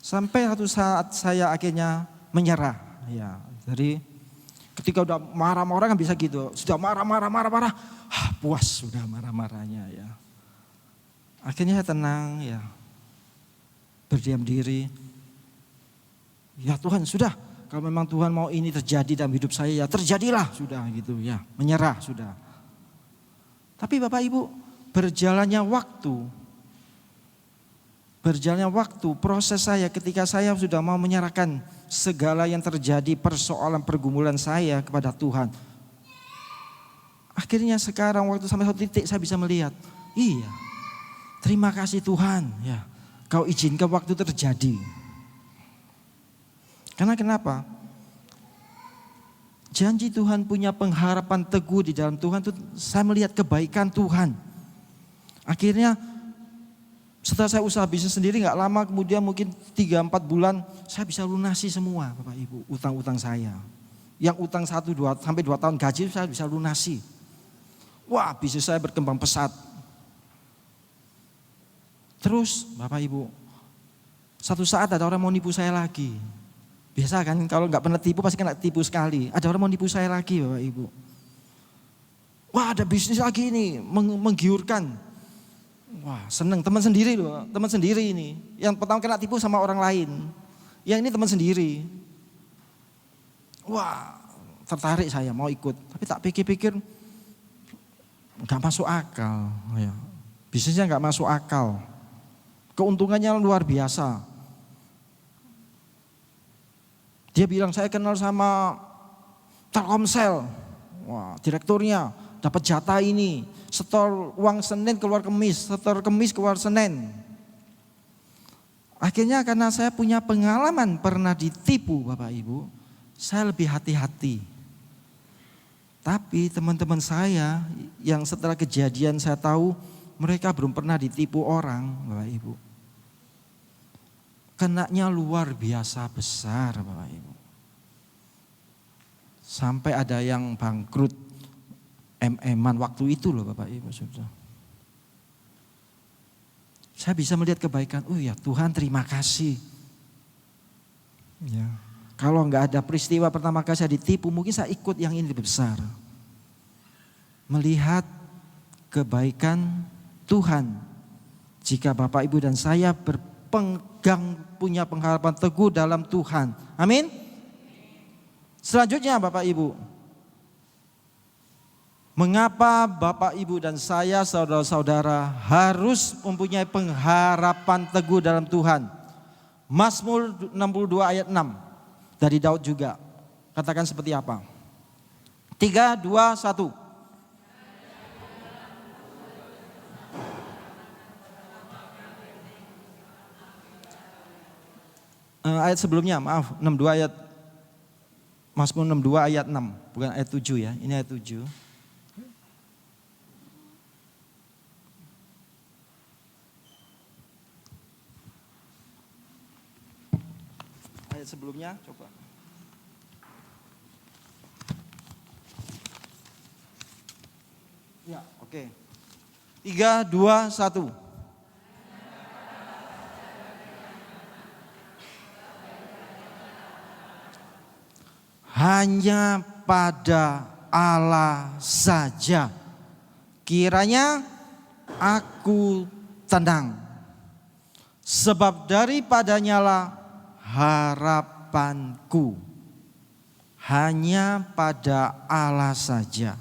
Speaker 5: Sampai satu saat saya akhirnya menyerah. Ya, jadi ketika udah marah-marah kan bisa gitu. Sudah marah-marah, puas sudah marah-marahnya ya. Akhirnya saya tenang ya. Berdiam diri. Ya Tuhan sudah, kalau memang Tuhan mau ini terjadi dalam hidup saya ya terjadilah sudah gitu ya. Menyerah sudah. Tapi Bapak Ibu, berjalannya waktu, proses saya ketika saya sudah mau menyerahkan segala yang terjadi, persoalan pergumulan saya kepada Tuhan. Akhirnya sekarang waktu sampai satu titik saya bisa melihat, iya, terima kasih Tuhan ya, kau izinkan waktu terjadi. Karena kenapa? Janji Tuhan punya pengharapan teguh di dalam Tuhan itu, saya melihat kebaikan Tuhan. Akhirnya setelah saya usaha bisnis sendiri gak lama, kemudian mungkin 3-4 bulan saya bisa lunasi semua Bapak Ibu utang-utang saya. Yang utang 1-2 sampai 2 tahun gaji saya bisa lunasi. Wah, bisnis saya berkembang pesat. Terus Bapak Ibu, satu saat ada orang mau nipu saya lagi. Biasa kan kalau gak pernah tipu pasti kena tipu sekali. Ada orang mau nipu saya lagi Bapak Ibu. Wah, ada bisnis lagi ini, menggiurkan. Wah, seneng, teman sendiri loh, teman sendiri ini. Yang pertama kena tipu sama orang lain. Yang ini teman sendiri. Wah, tertarik saya mau ikut. Tapi tak pikir-pikir gak masuk akal. Ya. Bisnisnya gak masuk akal. Keuntungannya luar biasa. Dia bilang saya kenal sama Telkomsel. Wah, direkturnya dapat jatah ini. Setor uang Senin keluar Kemis, setor Kemis keluar Senin. Akhirnya karena saya punya pengalaman pernah ditipu Bapak Ibu, saya lebih hati-hati. Tapi teman-teman saya yang setelah kejadian saya tahu mereka belum pernah ditipu orang Bapak Ibu. Kenanya luar biasa besar Bapak Ibu. Sampai ada yang bangkrut. MM-an waktu itu loh Bapak Ibu Saudara. Saya bisa melihat kebaikan, oh ya Tuhan terima kasih. Ya. Kalau enggak ada peristiwa pertama kali saya ditipu, mungkin saya ikut yang ini lebih besar. Melihat kebaikan Tuhan. Jika Bapak Ibu dan saya berpegang punya pengharapan teguh dalam Tuhan. Amin. Selanjutnya Bapak Ibu. Mengapa Bapak Ibu dan saya saudara-saudara harus mempunyai pengharapan teguh dalam Tuhan? Mazmur 62 ayat 6 dari Daud juga. Katakan seperti apa? 3, 2, 1. Ayat sebelumnya, maaf, 62 ayat Mazmur 62 ayat 6, bukan ayat 7 ya. Ini ayat 7. Ayat sebelumnya coba. Ya, oke. 3, 2, 1. Hanya pada Allah saja kiranya aku tenang, sebab daripadanya lah harapanku. Hanya pada Allah saja,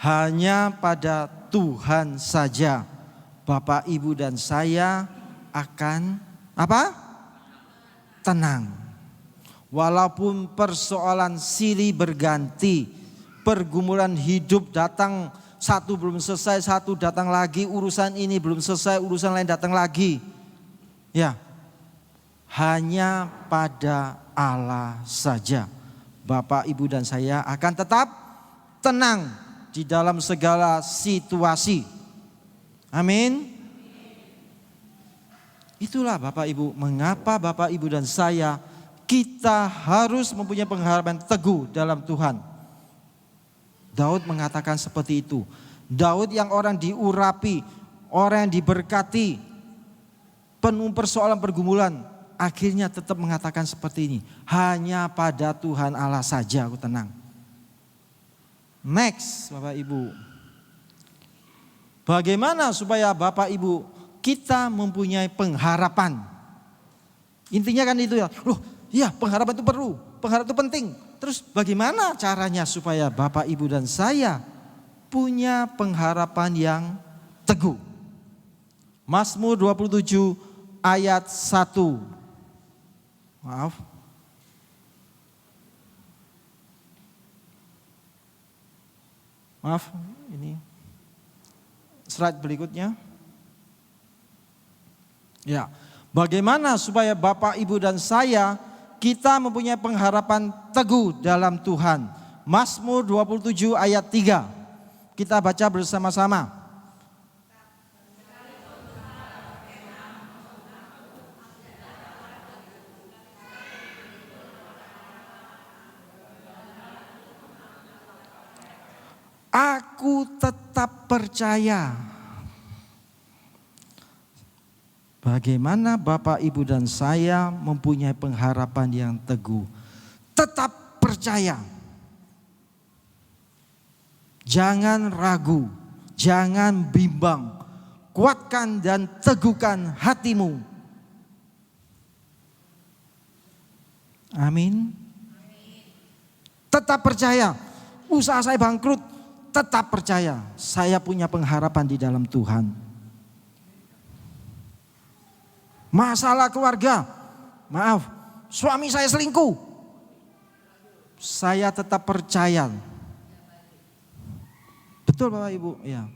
Speaker 5: hanya pada Tuhan saja Bapak, Ibu dan saya akan apa? Tenang. Walaupun persoalan silih berganti, pergumulan hidup datang, satu belum selesai, satu datang lagi, urusan ini belum selesai, urusan lain datang lagi. Ya, hanya pada Allah saja Bapak, Ibu dan saya akan tetap tenang di dalam segala situasi. Amin. Itulah Bapak Ibu, mengapa Bapak Ibu dan saya kita harus mempunyai pengharapan teguh dalam Tuhan. Daud mengatakan seperti itu. Daud yang orang diurapi, orang yang diberkati, penuh persoalan pergumulan, akhirnya tetap mengatakan seperti ini. Hanya pada Tuhan Allah saja aku tenang. Next, Bapak Ibu. Bagaimana supaya Bapak Ibu kita mempunyai pengharapan? Intinya kan itu ya. Loh, iya, pengharapan itu perlu, pengharapan itu penting. Terus bagaimana caranya supaya Bapak, Ibu dan saya punya pengharapan yang teguh? Mazmur 27 ayat 1. Maaf. Maaf, ini slide berikutnya. Ya, bagaimana supaya Bapak, Ibu dan saya kita mempunyai pengharapan teguh dalam Tuhan? Mazmur 27 ayat 3. Kita baca bersama-sama. Aku tetap percaya. Bagaimana Bapak, Ibu dan saya mempunyai pengharapan yang teguh? Tetap percaya. Jangan ragu, jangan bimbang. Kuatkan dan teguhkan hatimu. Amin. Tetap percaya. Usaha saya bangkrut, tetap percaya. Saya punya pengharapan di dalam Tuhan. Masalah keluarga, maaf, suami saya selingkuh. Saya tetap percaya. Betul Bapak Ibu, ya.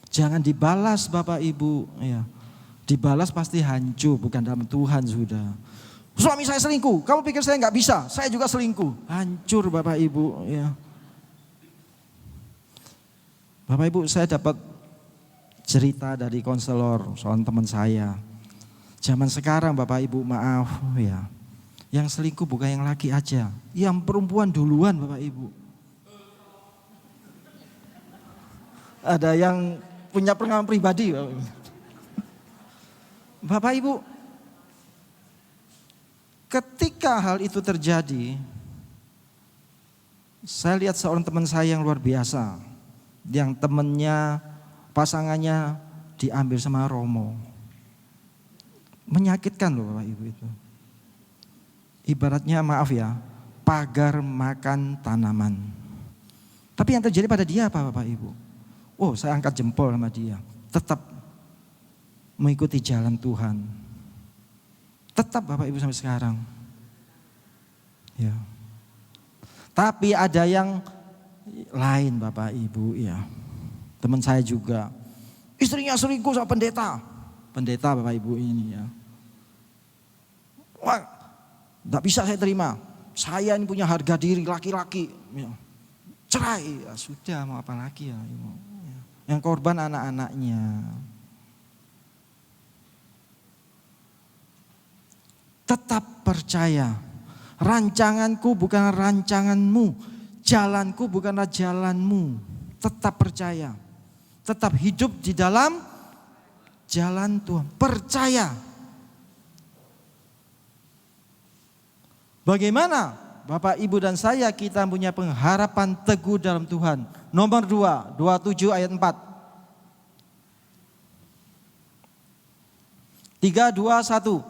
Speaker 5: Jangan dibalas Bapak Ibu, ya. Dibalas pasti hancur, bukan dalam Tuhan sudah. Suami saya selingkuh, kamu pikir saya nggak bisa? Saya juga selingkuh, hancur Bapak Ibu, ya. Bapak Ibu, saya dapat cerita dari konselor soal teman saya. Zaman sekarang Bapak Ibu, maaf ya, yang selingkuh bukan yang laki aja, yang perempuan duluan Bapak Ibu. Ada yang punya pengalaman pribadi Bapak Ibu. Bapak Ibu, ketika hal itu terjadi, saya lihat seorang teman saya yang luar biasa. Yang temannya, pasangannya diambil sama Romo. Menyakitkan loh Bapak Ibu itu. Ibaratnya maaf ya, pagar makan tanaman. Tapi yang terjadi pada dia apa Bapak Ibu? Oh, saya angkat jempol sama dia. Tetap mengikuti jalan Tuhan. Tetap Bapak Ibu sampai sekarang. Ya. Tapi ada yang lain Bapak Ibu ya. Teman saya juga. Istrinya selingkuh sama pendeta. Pendeta Bapak Ibu ini ya. Wah, Tidak bisa saya terima. Saya ini punya harga diri laki-laki. Ya. Cerai, ya sudah mau apa lagi ya. Yang korban anak-anaknya. Tetap percaya. Rancanganku bukan rancanganmu. Jalanku bukanlah jalanmu. Tetap percaya. Tetap hidup di dalam jalan Tuhan. Percaya. Bagaimana Bapak, Ibu dan saya kita punya pengharapan teguh dalam Tuhan. Nomor 2, 27 ayat 4. 3, 2, 1.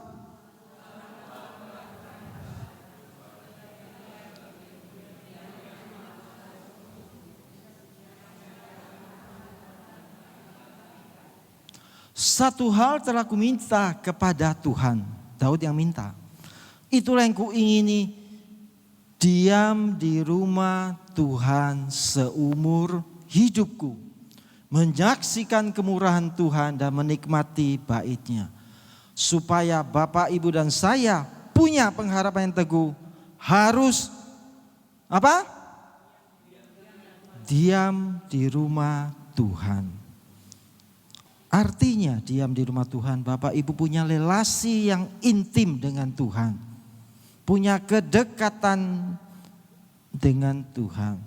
Speaker 5: Satu hal telah kuminta kepada Tuhan. Daud yang minta. Itulah yang kuingini, diam di rumah Tuhan seumur hidupku. Menyaksikan kemurahan Tuhan dan menikmati bait-Nya. Supaya Bapak, Ibu dan saya punya pengharapan yang teguh. Harus apa? Diam di rumah Tuhan. Artinya diam di rumah Tuhan, Bapak Ibu punya relasi yang intim dengan Tuhan. Punya kedekatan dengan Tuhan.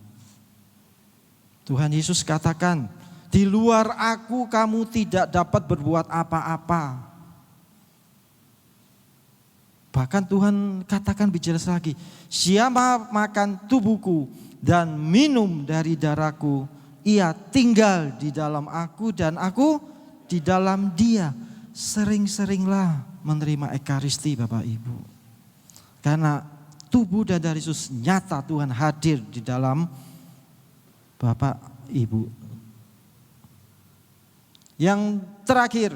Speaker 5: Tuhan Yesus katakan, di luar aku kamu tidak dapat berbuat apa-apa. Bahkan Tuhan katakan bicara lagi, siapa makan tubuhku dan minum dari darahku, ia tinggal di dalam aku dan aku di dalam dia. Sering-seringlah menerima Ekaristi Bapak Ibu. Karena tubuh dan darah Yesus nyata Tuhan hadir di dalam Bapak Ibu. Yang terakhir,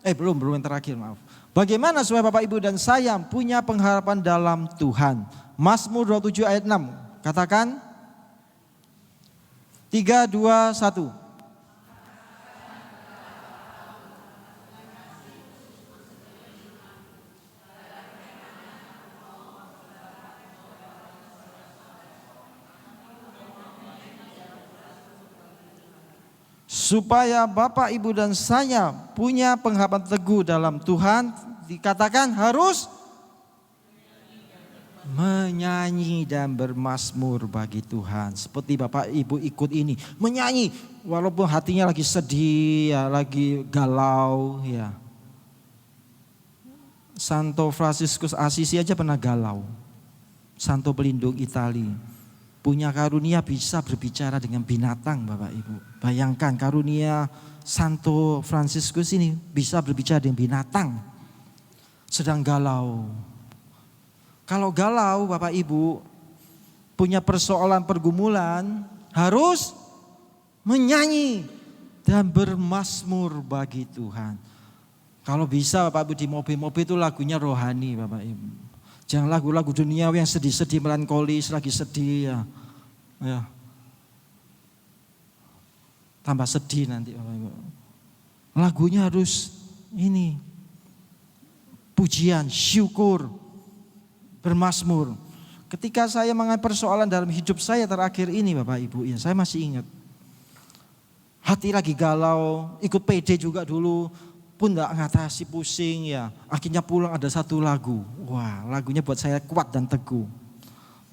Speaker 5: belum yang terakhir, maaf. Bagaimana supaya Bapak Ibu dan saya punya pengharapan dalam Tuhan? Mazmur 27 ayat 6. Katakan 3, 2, 1. Supaya Bapak, Ibu dan saya punya pengharapan teguh dalam Tuhan, dikatakan harus menyanyi dan bermazmur bagi Tuhan. Seperti Bapak Ibu ikut ini, menyanyi walaupun hatinya lagi sedih, ya, lagi galau, ya. Santo Fransiskus Assisi aja pernah galau. Santo pelindung Italia. Punya karunia bisa berbicara dengan binatang Bapak Ibu. Bayangkan karunia Santo Fransiskus ini bisa berbicara dengan binatang. Sedang galau. Kalau galau Bapak Ibu punya persoalan pergumulan harus menyanyi dan bermazmur bagi Tuhan. Kalau bisa Bapak Ibu di mobil-mobil itu lagunya rohani Bapak Ibu. Jangan lagu-lagu duniawi yang sedih-sedih melankolis, lagi sedih ya. Tambah sedih nanti Bapak Ibu. Lagunya harus ini. Pujian, syukur, bermazmur. Ketika saya mengalami persoalan dalam hidup saya terakhir ini Bapak Ibu, ya saya masih ingat. Hati lagi galau, ikut PD juga dulu. Pun enggak ngatasi pusing ya. Akhirnya pulang ada satu lagu. Wah, lagunya buat saya kuat dan teguh.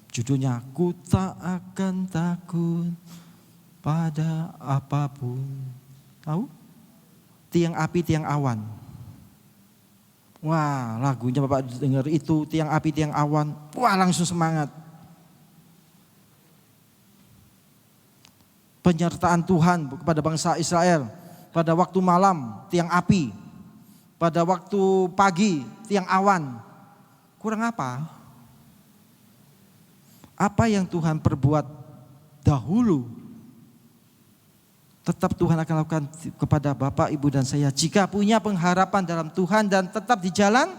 Speaker 5: Judulnya Ku Tak Akan Takut Pada Apapun. Tahu? Tiang api, tiang awan. Wah, lagunya Bapak dengar itu, tiang api, tiang awan. Wah, langsung semangat. Penyertaan Tuhan kepada bangsa Israel. Pada waktu malam tiang api, pada waktu pagi tiang awan. Kurang apa? Apa yang Tuhan perbuat dahulu tetap Tuhan akan lakukan kepada Bapak, Ibu dan saya jika punya pengharapan dalam Tuhan dan tetap di jalan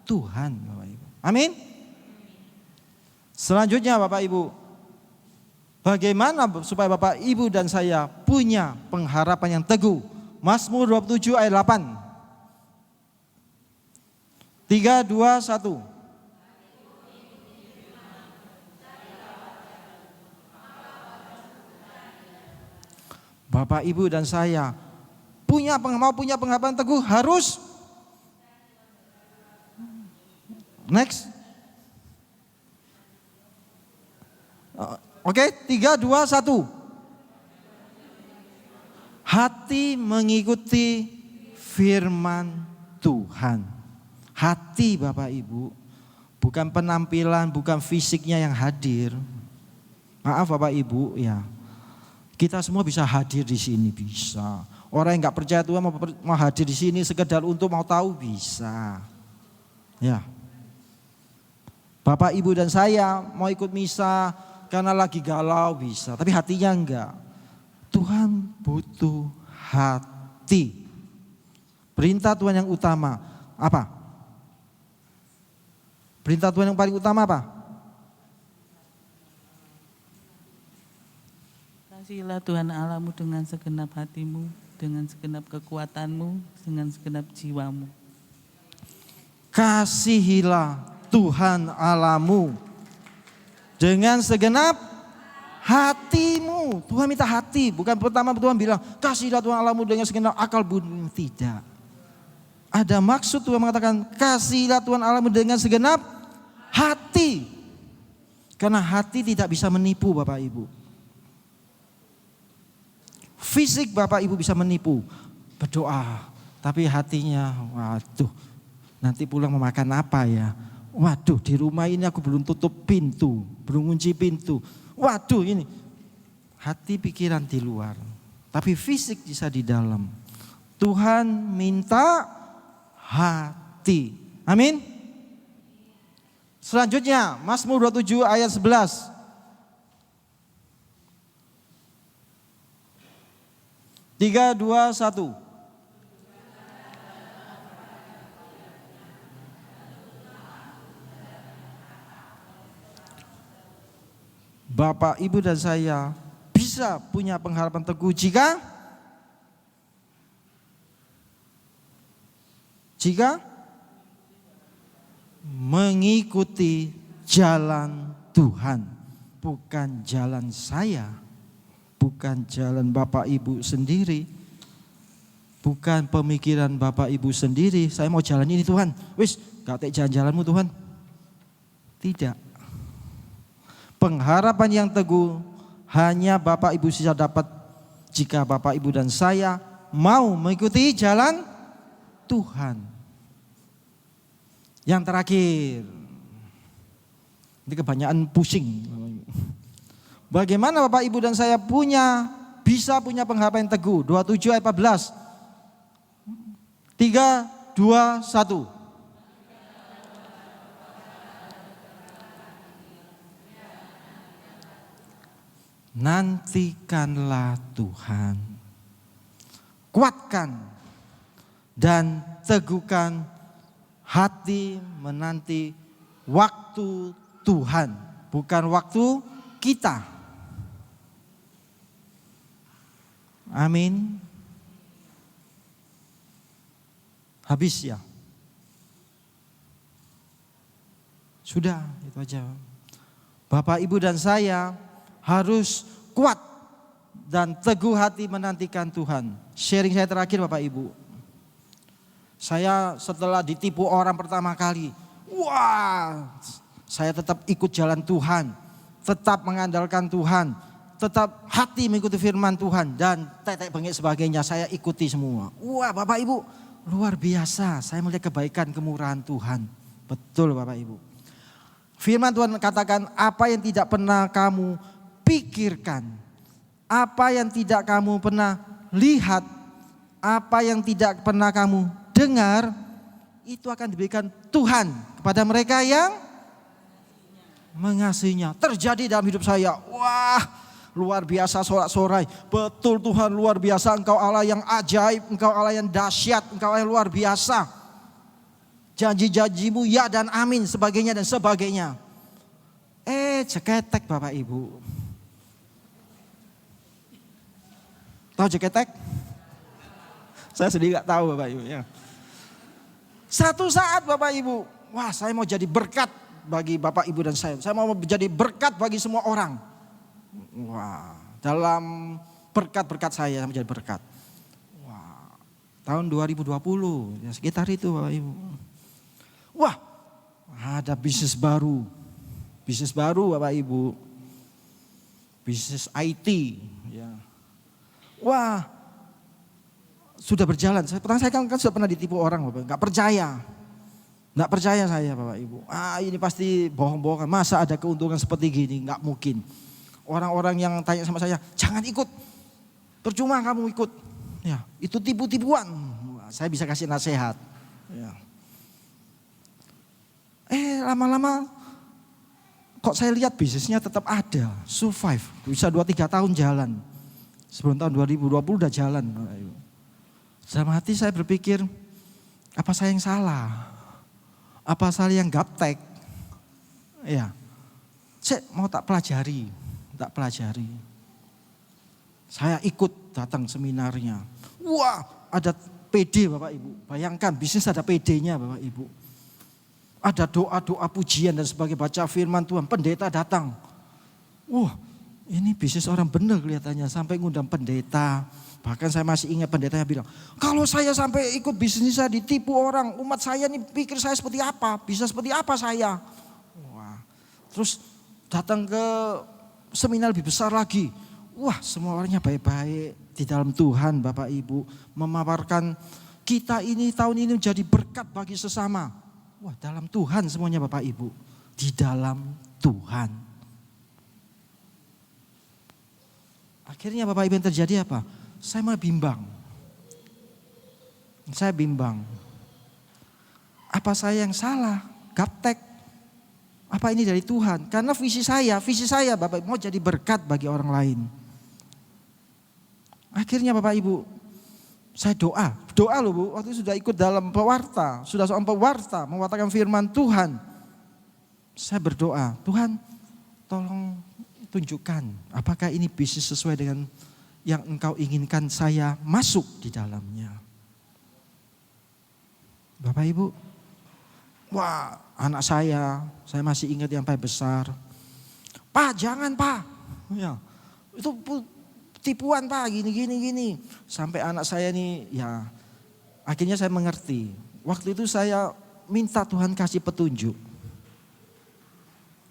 Speaker 5: Tuhan Bapak Ibu. Amin. Selanjutnya Bapak Ibu, bagaimana supaya Bapak, Ibu dan saya punya pengharapan yang teguh? Mazmur 27 ayat 8. 3, 2, 1. Bapak, Ibu dan saya mau punya pengharapan teguh harus next. Oke, 3, 2, 1. Hati mengikuti firman Tuhan. Hati Bapak Ibu, bukan penampilan, bukan fisiknya yang hadir. Maaf Bapak Ibu ya. Kita semua bisa hadir di sini, bisa. Orang yang nggak percaya Tuhan mau hadir di sini sekedar untuk mau tahu, bisa. Ya. Bapak, Ibu dan saya mau ikut misa karena lagi galau, bisa. Tapi hatinya enggak. Tuhan butuh hati. Perintah Tuhan yang utama apa? Perintah Tuhan yang paling utama apa?
Speaker 6: Kasihilah Tuhan Allahmu dengan segenap hatimu, dengan segenap kekuatanmu, dengan segenap jiwamu.
Speaker 5: Kasihilah Tuhan Allahmu dengan segenap hatimu. Tuhan minta hati, bukan pertama Tuhan bilang kasihilah Tuhan Allahmu dengan segenap akal budi. Tidak. Ada maksud Tuhan mengatakan kasihilah Tuhan Allahmu dengan segenap hati. Karena hati tidak bisa menipu Bapak Ibu. Fisik Bapak Ibu bisa menipu, berdoa, tapi hatinya, waduh, nanti pulang mau makan apa ya? Waduh, di rumah ini aku belum tutup pintu, belum kunci pintu. Waduh, ini hati pikiran di luar, tapi fisik bisa di dalam. Tuhan minta hati. Amin. Selanjutnya, Mazmur 27 ayat 11. Tiga, dua, satu. Bapak, Ibu dan saya bisa punya pengharapan teguh jika mengikuti jalan Tuhan, bukan jalan saya. Bukan jalan Bapak Ibu sendiri. Bukan pemikiran Bapak Ibu sendiri. Saya mau jalan ini Tuhan. Wis, gak tek jalan-jalanmu Tuhan. Tidak. Pengharapan yang teguh hanya Bapak Ibu bisa dapat jika Bapak Ibu dan saya mau mengikuti jalan Tuhan. Yang terakhir. Ini kebanyakan pusing. Bagaimana Bapak Ibu dan saya bisa punya pengharapan yang teguh. 27 ayat 14. 3, 2, 1. Nantikanlah Tuhan. Kuatkan dan teguhkan hati menanti waktu Tuhan. Bukan waktu kita. Amin. Habis ya. Sudah, itu aja. Bapak, Ibu dan saya harus kuat dan teguh hati menantikan Tuhan. Sharing saya terakhir Bapak Ibu. Saya setelah ditipu orang pertama kali, saya tetap ikut jalan Tuhan, tetap mengandalkan Tuhan, tetap hati mengikuti firman Tuhan dan tetek bengek sebagainya saya ikuti semua. Wah Bapak Ibu, luar biasa, saya melihat kebaikan kemurahan Tuhan. Betul Bapak Ibu. Firman Tuhan katakan apa yang tidak pernah kamu pikirkan, apa yang tidak kamu pernah lihat, apa yang tidak pernah kamu dengar, itu akan diberikan Tuhan kepada mereka yang mengasihinya. Terjadi dalam hidup saya. Wah, luar biasa sorak-sorai. Betul Tuhan, luar biasa. Engkau Allah yang ajaib, Engkau Allah yang dahsyat, Engkau Allah yang luar biasa. Janji-janjimu ya dan amin, sebagainya dan sebagainya. Ceketek Bapak Ibu. Tahu ceketek? Saya sendiri gak tahu Bapak Ibu ya. Satu saat Bapak Ibu, wah saya mau jadi berkat bagi Bapak Ibu dan saya. Saya mau menjadi berkat bagi semua orang. Wah, dalam berkat-berkat saya menjadi berkat. Wah, tahun 2020 ya sekitar itu Bapak Ibu. Wah, ada bisnis baru Bapak Ibu, bisnis IT. Ya. Wah, sudah berjalan. Saya kan sudah pernah ditipu orang Bapak, nggak percaya saya Bapak Ibu. Ini pasti bohong-bohongan, masa ada keuntungan seperti gini, nggak mungkin. Orang-orang yang tanya sama saya, jangan ikut, percuma kamu ikut. Ya, itu tipu-tipuan. Saya bisa kasih nasihat. Ya. Lama-lama kok saya lihat bisnisnya tetap ada, survive. Bisa 2-3 tahun jalan. Sebelum tahun 2020 udah jalan. Dalam hati saya berpikir, apa saya yang salah? Apa saya yang gaptek? Ya, saya mau tak pelajari. Saya ikut datang seminarnya. Wah, ada PD Bapak Ibu. Bayangkan bisnis ada PD-nya Bapak Ibu. Ada doa-doa pujian dan sebagai baca firman Tuhan. Pendeta datang. Wah, ini bisnis orang benar kelihatannya. Sampai ngundang pendeta. Bahkan saya masih ingat pendetanya bilang, kalau saya sampai ikut bisnis saya ditipu orang. Umat saya nih pikir saya seperti apa. Bisa seperti apa saya. Wah, terus datang ke seminar lebih besar lagi. Wah, semua orangnya baik-baik di dalam Tuhan Bapak Ibu. Memaparkan kita ini tahun ini menjadi berkat bagi sesama. Wah, dalam Tuhan semuanya Bapak Ibu. Di dalam Tuhan. Akhirnya Bapak Ibu yang terjadi apa? Saya malah bimbang. Apa saya yang salah? Gaptek? Apa ini dari Tuhan? Karena visi saya Bapak Ibu mau jadi berkat bagi orang lain. Akhirnya Bapak Ibu, saya doa loh Bu, waktu itu sudah ikut dalam pewarta, sudah seorang pewarta mewartakan firman Tuhan. Saya berdoa, Tuhan tolong tunjukkan apakah ini bisnis sesuai dengan yang Engkau inginkan saya masuk di dalamnya. Bapak Ibu, wah anak saya masih ingat yang paling besar. Pak jangan Pak, ya, itu tipuan Pak gini. Sampai anak saya nih ya akhirnya saya mengerti. Waktu itu saya minta Tuhan kasih petunjuk.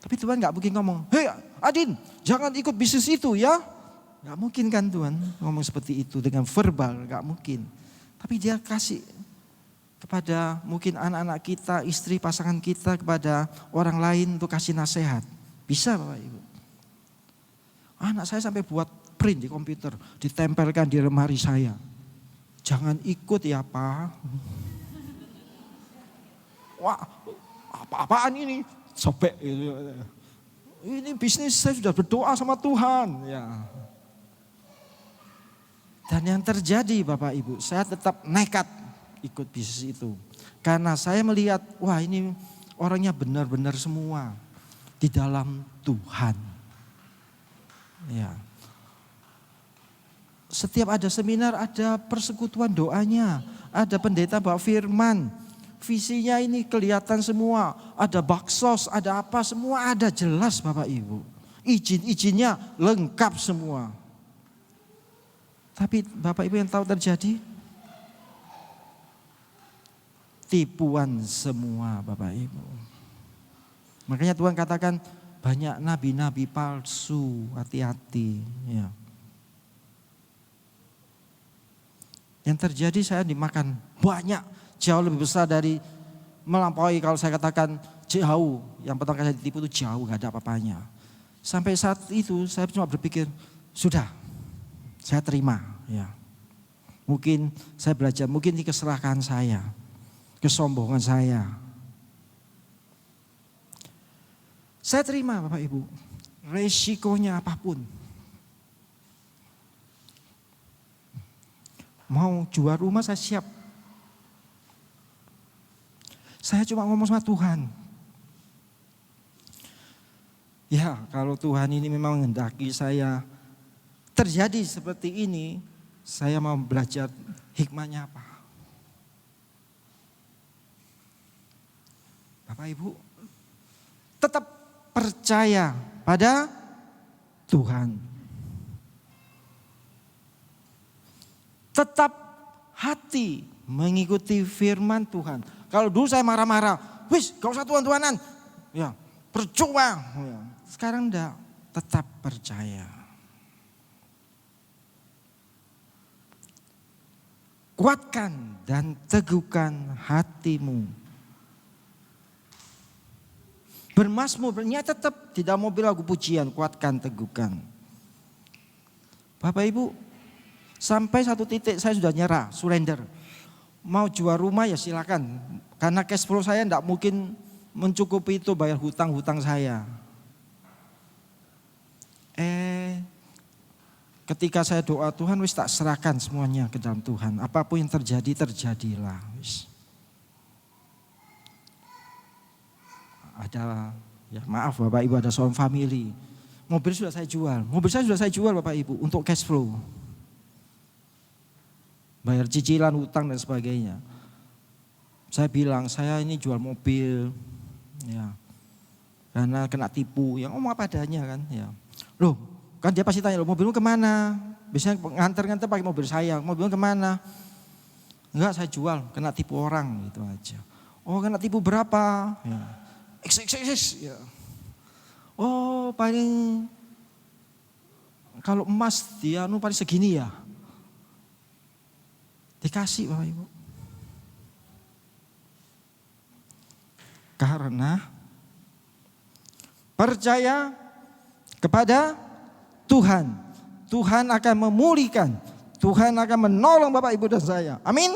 Speaker 5: Tapi Tuhan gak mungkin ngomong, hei Adin jangan ikut bisnis itu ya. Gak mungkin kan Tuhan ngomong seperti itu dengan verbal, gak mungkin. Tapi dia kasih kepada mungkin anak-anak kita, istri, pasangan kita, kepada orang lain untuk kasih nasihat. Bisa Bapak Ibu. Anak saya sampai buat print di komputer, ditempelkan di lemari saya. Jangan ikut ya Pak. Wah, apa-apaan ini? Sobek gitu. Ini bisnis saya sudah berdoa sama Tuhan. Ya. Dan yang terjadi Bapak Ibu, saya tetap nekat ikut bisnis itu. Karena saya melihat, wah ini orangnya benar-benar semua di dalam Tuhan. Ya. Setiap ada seminar, ada persekutuan doanya, ada pendeta bawa firman. Visinya ini kelihatan semua, ada baksos, ada apa, semua ada jelas Bapak Ibu. Izin-izinnya lengkap semua. Tapi Bapak Ibu yang tahu terjadi? Tipuan semua Bapak Ibu. Makanya Tuhan katakan banyak nabi-nabi palsu, hati-hati. Ya. Yang terjadi saya dimakan banyak, jauh lebih besar dari melampaui kalau saya katakan jauh. Yang pertama kali saya ditipu itu jauh, gak ada apa-apanya. Sampai saat itu saya cuma berpikir, sudah saya terima. Ya. Mungkin saya belajar, mungkin ini kesalahan saya, kesombongan saya. Saya terima Bapak Ibu, resikonya apapun. Mau jual rumah saya siap. Saya cuma ngomong sama Tuhan. Ya kalau Tuhan ini memang menghendaki saya terjadi seperti ini, saya mau belajar hikmahnya apa. Bapak Ibu, tetap percaya pada Tuhan. tetap hati mengikuti firman Tuhan. Kalau dulu saya marah-marah, wis gak usah tuan-tuanan, ya percuma. Ya. Sekarang enggak, tetap percaya. Kuatkan dan teguhkan hatimu. Bermazmurnya tetap tidak mau bilang lagu pujian, kuatkan, teguhkan. Bapak Ibu, sampai satu titik saya sudah nyerah, surrender. Mau jual rumah ya silakan, karena cash flow saya tidak mungkin mencukupi itu bayar hutang-hutang saya. Ketika saya doa Tuhan, wis tak serahkan semuanya ke dalam Tuhan. Apapun yang terjadi, terjadilah. Wis. Ada, ya maaf Bapak Ibu, ada seorang family. Mobil sudah saya jual. Mobil saya sudah saya jual Bapak Ibu untuk cash flow. Bayar cicilan, hutang dan sebagainya. Saya bilang, saya ini jual mobil. Ya. Karena kena tipu. Yang ngomong apa adanya kan. Ya. Loh, kan dia pasti tanya, loh mobilmu kemana? Biasanya nganter-nganter pakai mobil saya. Mobilmu kemana? Enggak, saya jual. Kena tipu orang gitu aja. Oh, kena tipu berapa? Ya. X. Ya. Oh, paling kalau emas dia paling segini ya. Dikasih Bapak Ibu. Karena percaya kepada Tuhan. Tuhan akan memulihkan. Tuhan akan menolong Bapak Ibu dan saya. Amin.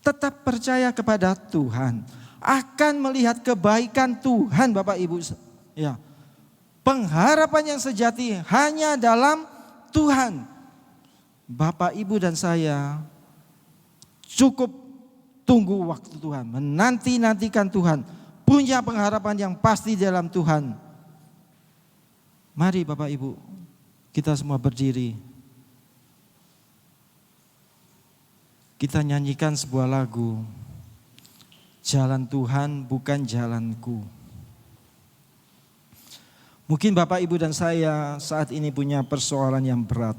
Speaker 5: Tetap percaya kepada Tuhan. Akan melihat kebaikan Tuhan Bapak Ibu. Ya. Pengharapan yang sejati hanya dalam Tuhan. Bapak Ibu dan saya cukup tunggu waktu Tuhan. Menanti-nantikan Tuhan. Punya pengharapan yang pasti dalam Tuhan. Mari Bapak Ibu, kita semua berdiri. Kita nyanyikan sebuah lagu. Jalan Tuhan bukan jalanku. Mungkin Bapak Ibu dan saya saat ini punya persoalan yang berat.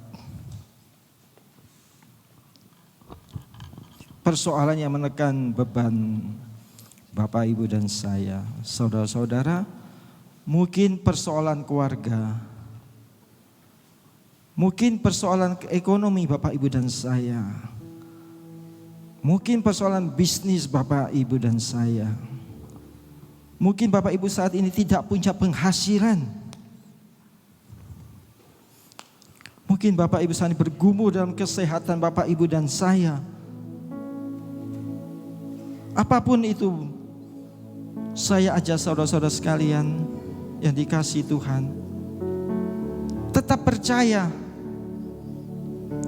Speaker 5: Persoalan yang menekan beban Bapak Ibu dan saya. Saudara-saudara, mungkin persoalan keluarga. Mungkin persoalan ekonomi Bapak Ibu dan saya. Mungkin persoalan bisnis Bapak Ibu dan saya. Mungkin Bapak Ibu saat ini tidak punya penghasilan. Mungkin Bapak Ibu saat ini bergumul dalam kesehatan Bapak Ibu dan saya. Apapun itu, saya ajak saudara-saudara sekalian yang dikasihi Tuhan. Tetap percaya.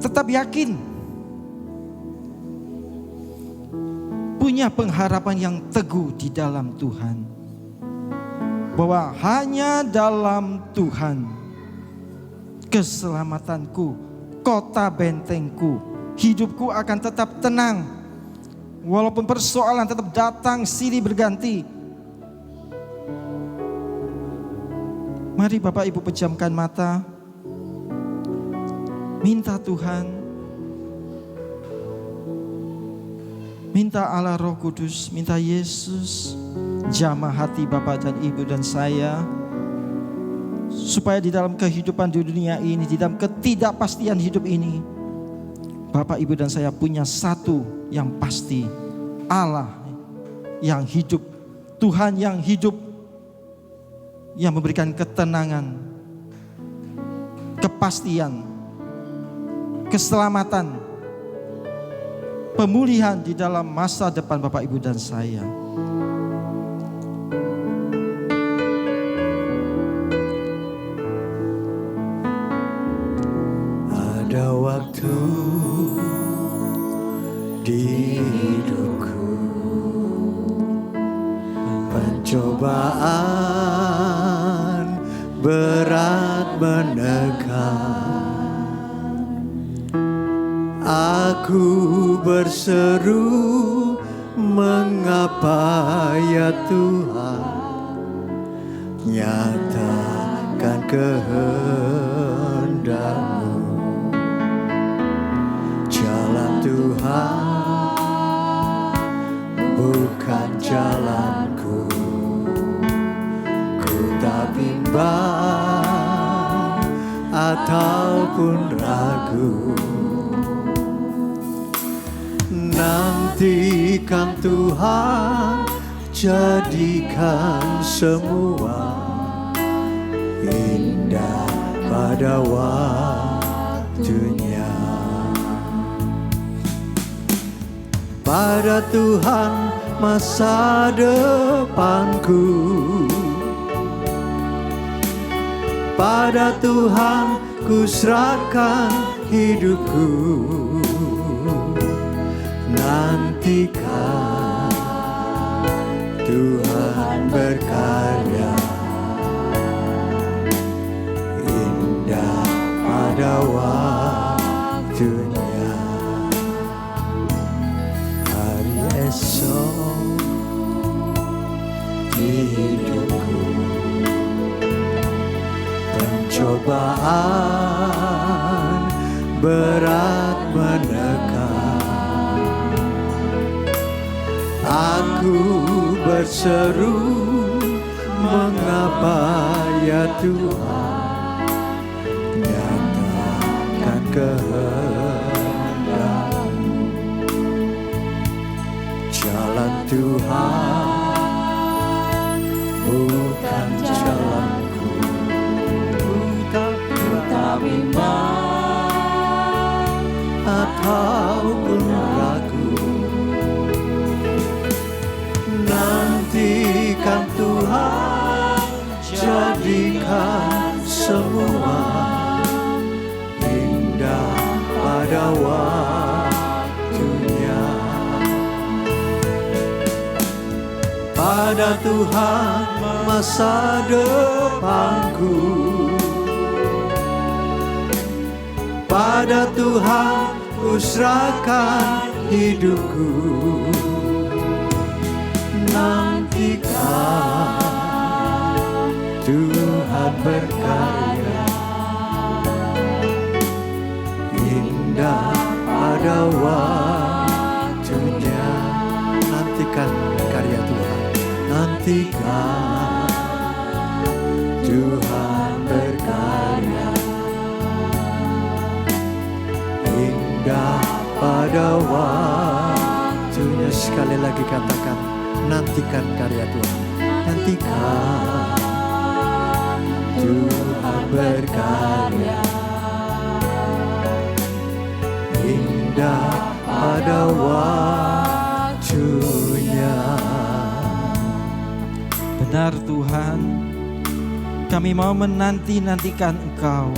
Speaker 5: Tetap yakin. Punya pengharapan yang teguh di dalam Tuhan. Bahwa hanya dalam Tuhan keselamatanku, kota bentengku, hidupku akan tetap tenang. Walaupun persoalan tetap datang silih berganti. Mari Bapak Ibu pejamkan mata. Minta Tuhan. Minta Allah Roh Kudus, minta Yesus jamah hati Bapak dan Ibu dan saya. Supaya di dalam kehidupan di dunia ini, di dalam ketidakpastian hidup ini, Bapak Ibu dan saya punya satu yang pasti. Allah yang hidup, Tuhan yang hidup, yang memberikan ketenangan, kepastian, keselamatan, pemulihan di dalam masa depan Bapak Ibu dan saya.
Speaker 1: Ada waktu di hidupku, pencobaan berat menekan. Aku berseru, mengapa ya Tuhan, nyatakan kehendak-Mu. bukan jalanku. Ku tak bimbang ataupun ragu. Nantikan Tuhan, jadikan semua indah pada waktunya. Pada Tuhan masa depanku, pada Tuhan ku serahkan hidupku. Nantikan Tuhan berkarya indah pada waktunya. Hari esok di hidupku, pencobaan berat menekan. Aku berseru, mengapa ya Tuhan, nyatakan kehendak-Mu. Jalan Tuhan bukan jalanku. Ku tak bimbang ataupun ragu. Nantikan Tuhan, jadikan semua indah pada waktunya. Pada Tuhan masa depanku, pada Tuhan ku serahkan hidupku. Nantikan Tuhan berkarya indah pada waktunya. Nantikan karya Tuhan, nantikan Tuhan berkarya indah pada waktunya. Sekali lagi katakan, nantikan karya Tuhan, nantikan Tuhan berkarya indah pada waktunya.
Speaker 5: Benar Tuhan, kami mau menanti-nantikan Engkau.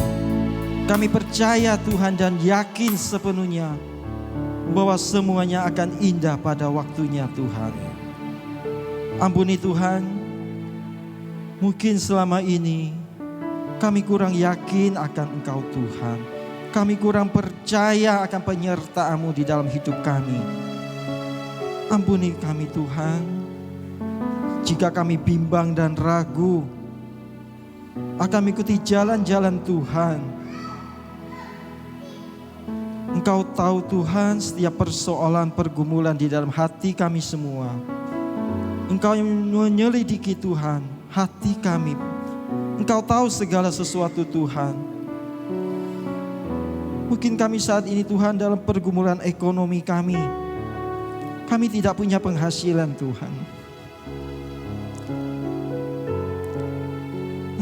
Speaker 5: Kami percaya Tuhan dan yakin sepenuhnya bahwa semuanya akan indah pada waktunya Tuhan. Ampuni Tuhan, mungkin selama ini kami kurang yakin akan Engkau Tuhan. Kami kurang percaya akan penyertaan-Mu di dalam hidup kami. Ampuni kami Tuhan, jika kami bimbang dan ragu akan mengikuti jalan-jalan Tuhan. Engkau tahu Tuhan setiap persoalan pergumulan di dalam hati kami semua. Engkau yang menyelidiki Tuhan hati kami. Engkau tahu segala sesuatu Tuhan. Mungkin kami saat ini Tuhan dalam pergumulan ekonomi kami. Kami tidak punya penghasilan Tuhan.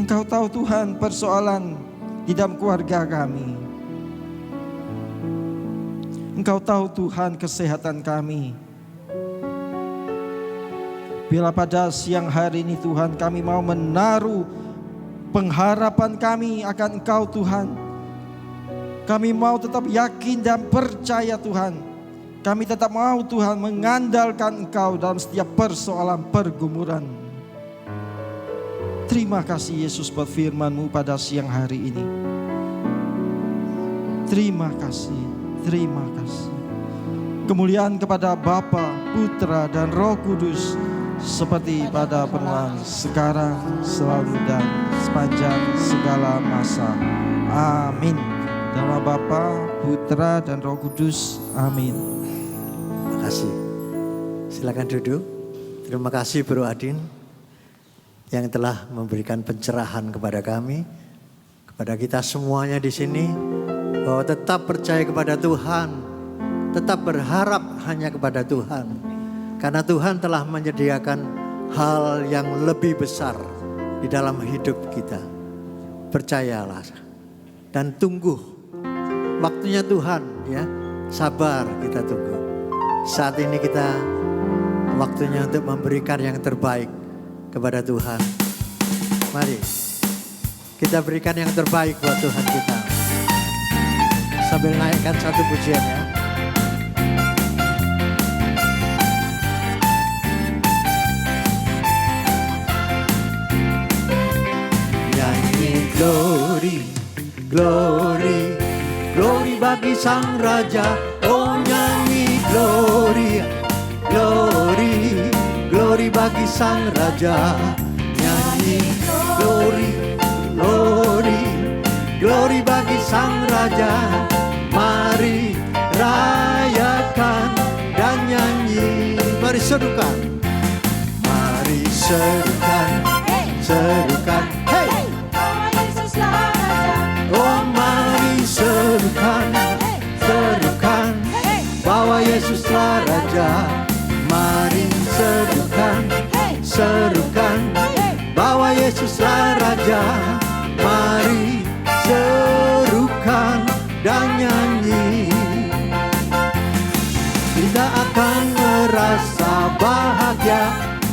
Speaker 5: Engkau tahu Tuhan persoalan di dalam keluarga kami. Engkau tahu Tuhan kesehatan kami. Bila pada siang hari ini Tuhan kami mau menaruh pengharapan kami akan Engkau Tuhan. Kami mau tetap yakin dan percaya Tuhan. Kami tetap mau Tuhan mengandalkan Engkau dalam setiap persoalan pergumulan. Terima kasih Yesus buat firman-Mu pada siang hari ini. Terima kasih, terima kasih. Kemuliaan kepada Bapa, Putra dan Roh Kudus seperti pada permulaan, sekarang, selalu dan sepanjang segala masa. Amin. Dalam Bapa, Putra dan Roh Kudus. Amin.
Speaker 1: kasih. Silakan duduk. Terima kasih Bro Adin yang telah memberikan pencerahan kepada kami, kepada kita semuanya di sini, bahwa tetap percaya kepada Tuhan, tetap berharap hanya kepada Tuhan. Karena Tuhan telah menyediakan hal yang lebih besar di dalam hidup kita. Percayalah dan tunggu waktunya Tuhan, ya. Sabar kita tunggu. Saat ini kita waktunya untuk memberikan yang terbaik kepada Tuhan. Mari kita berikan yang terbaik buat Tuhan kita. Sambil naikkan satu pujian, ya. Nyanyi glory, glory, glory bagi Sang Raja. Oh nyanyi glory, glory, glory bagi Sang Raja. Nyanyi glory, glory, glory bagi Sang Raja. Mari rayakan dan nyanyi. Mari serukan. Mari serukan, serukan. Hey!
Speaker 2: Bahwa Yesuslah Raja.
Speaker 1: Oh mari serukan, serukan. Bahwa Yesuslah Raja. Mari serukan, serukan. Bahwa Yesuslah Raja. Mari serukan dan nyanyi. Kita akan merasa bahagia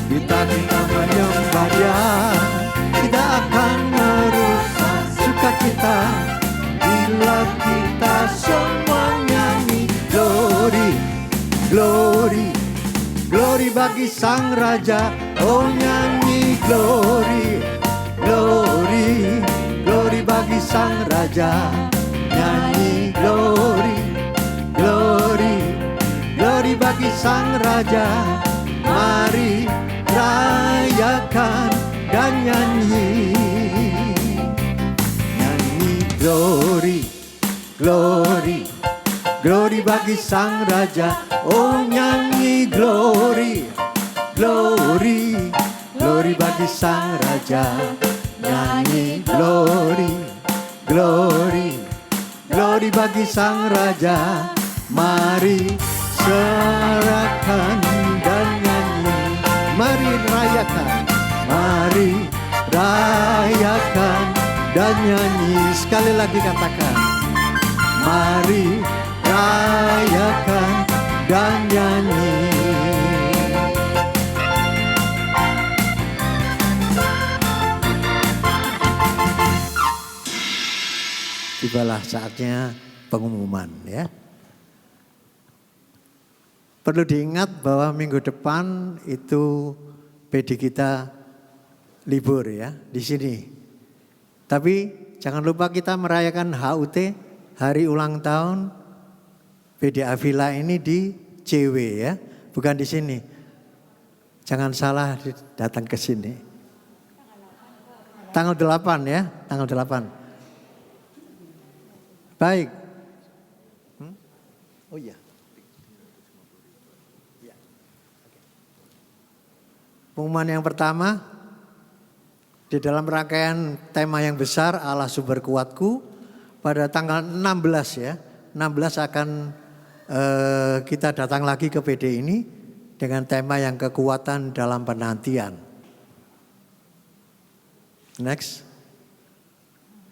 Speaker 1: kita menyembah Dia. Kita akan merusak sukacita bila kita semua nyanyi glory, glory, glory bagi Sang Raja. Oh nyanyi glory, glory, glory bagi Sang Raja. Nyanyi glory, glory, glory bagi Sang Raja. Mari rayakan dan nyanyi. Nyanyi glory, glory, glory bagi Sang Raja. Oh nyanyi glory, glory, glory bagi Sang Raja. Nyanyi glory, glory, glory bagi Sang Raja. Mari serahkan dan nyanyi. Mari rayakan, mari rayakan dan nyanyi. Sekali lagi katakan, mari rayakan dan nyanyi. Tibalah saatnya pengumuman, ya. Perlu diingat bahwa minggu depan itu PD kita libur, ya, di sini. Tapi jangan lupa kita merayakan HUT, hari ulang tahun PD Avila ini di JW, ya, bukan di sini. Jangan salah datang ke sini. Tanggal 8, ya, tanggal 8. Baik. Oh iya. Pengumuman yang pertama, di dalam rangkaian tema yang besar Allah Sumber Kuatku, pada tanggal 16, ya, 16 akan kita datang lagi ke PD ini dengan tema yang kekuatan dalam penantian. Next.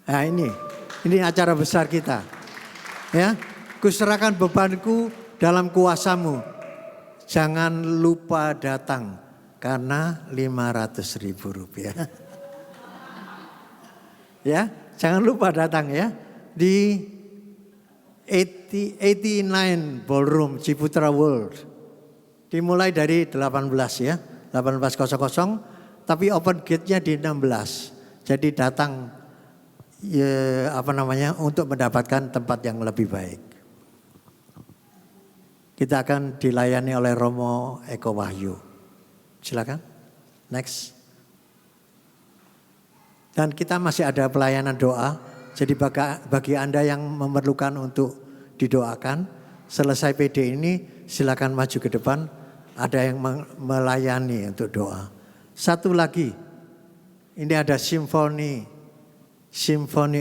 Speaker 1: Nah ini acara besar kita, ya. Kuserahkan bebanku dalam kuasamu. Jangan lupa datang. Karena Rp500.000. Ya, jangan lupa datang, ya. Di 89 Ballroom Ciputra World. Dimulai dari 18, ya. 18.00, tapi open gate-nya di 16. Jadi datang, ya, untuk mendapatkan tempat yang lebih baik. Kita akan dilayani oleh Romo Eko Wahyu. Silakan, next. Dan kita masih ada pelayanan doa. Jadi bagi Anda yang memerlukan untuk didoakan, selesai PD ini silakan maju ke depan. Ada yang melayani untuk doa. Satu lagi, ini ada simfoni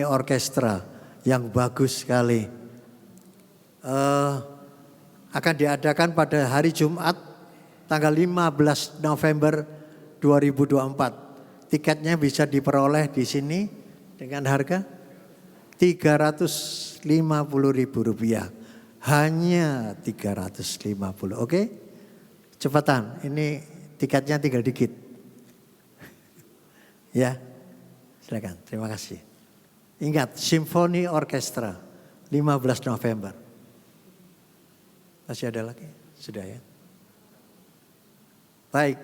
Speaker 1: orkestra yang bagus sekali. Akan diadakan pada hari Jumat tanggal 15 November 2024. Tiketnya bisa diperoleh di sini dengan harga Rp350.000. Hanya 350, oke? Cepatan, ini tiketnya tinggal dikit. Ya, silakan, terima kasih. Ingat, Simfoni Orkestra 15 November. Masih ada lagi? Sudah ya. Baik,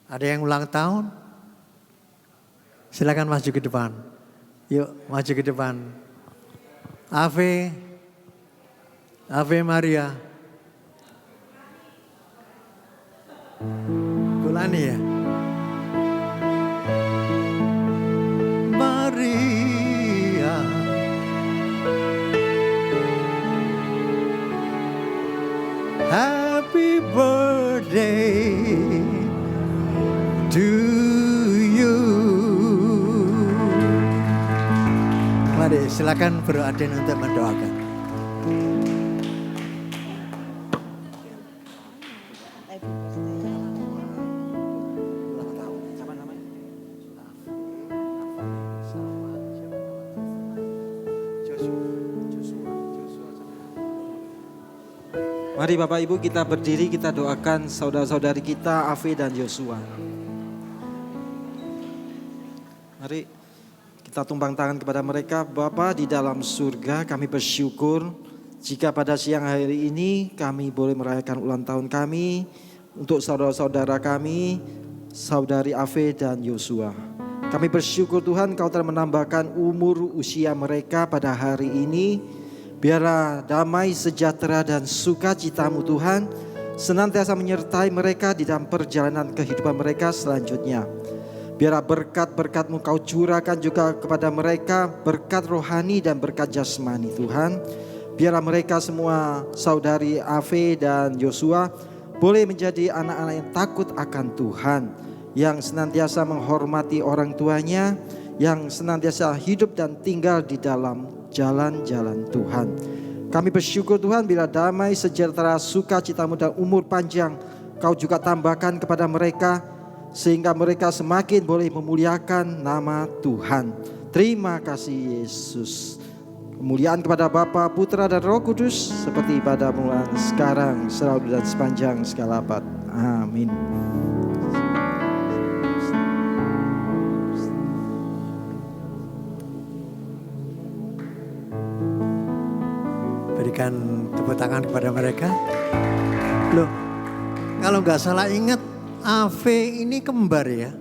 Speaker 1: ada yang ulang tahun? Silakan maju ke depan. Yuk, maju ke depan. Ave Maria. Bulani ya. Maria. Happy birthday to you. Mari silakan Bro Aden untuk mendoakan.
Speaker 5: Mari Bapak Ibu kita berdiri, kita doakan saudara-saudari kita Ave dan Yosua. Mari kita tumpang tangan kepada mereka. Bapa di dalam surga, kami bersyukur jika pada siang hari ini kami boleh merayakan ulang tahun kami untuk saudara-saudara kami, saudari Ave dan Yosua. Kami bersyukur Tuhan Kau telah menambahkan umur usia mereka pada hari ini. Biarlah damai, sejahtera dan sukacita-Mu Tuhan senantiasa menyertai mereka di dalam perjalanan kehidupan mereka selanjutnya. Biarlah berkat-berkat-Mu Kau curahkan juga kepada mereka, berkat rohani dan berkat jasmani Tuhan. Biarlah mereka semua saudari Ave dan Yosua boleh menjadi anak-anak yang takut akan Tuhan, yang senantiasa menghormati orang tuanya, yang senantiasa hidup dan tinggal di dalam jalan-jalan Tuhan. Kami bersyukur Tuhan bila damai, sejahtera, sukacita-Mu dan umur panjang Kau juga tambahkan kepada mereka, sehingga mereka semakin boleh memuliakan nama Tuhan. Terima kasih Yesus. Kemuliaan kepada Bapa, Putra dan Roh Kudus seperti pada mulai sekarang, selalu dan sepanjang segala abad. Amin.
Speaker 1: Berikan tepuk tangan kepada mereka. Loh, kalau nggak salah ingat Ave ini kembar ya.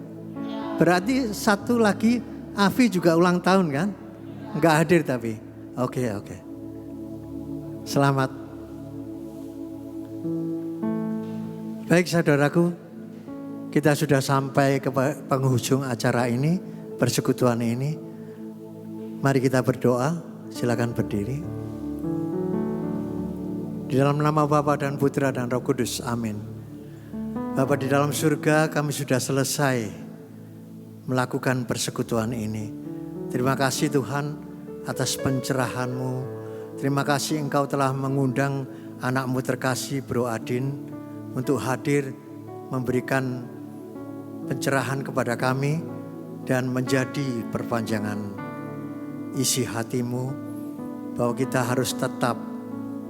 Speaker 1: Berarti satu lagi Avi juga ulang tahun kan? Nggak hadir tapi. Oke. Selamat. Baik saudaraku, kita sudah sampai ke penghujung acara ini, persekutuan ini. Mari kita berdoa, silakan berdiri. Di dalam nama Bapa dan Putra dan Roh Kudus, amin. Bapa di dalam surga, kami sudah selesai melakukan persekutuan ini. Terima kasih Tuhan atas pencerahan-Mu. Terima kasih Engkau telah mengundang anak-Mu terkasih Bro Adin untuk hadir memberikan pencerahan kepada kami dan menjadi perpanjangan isi hati-Mu bahwa kita harus tetap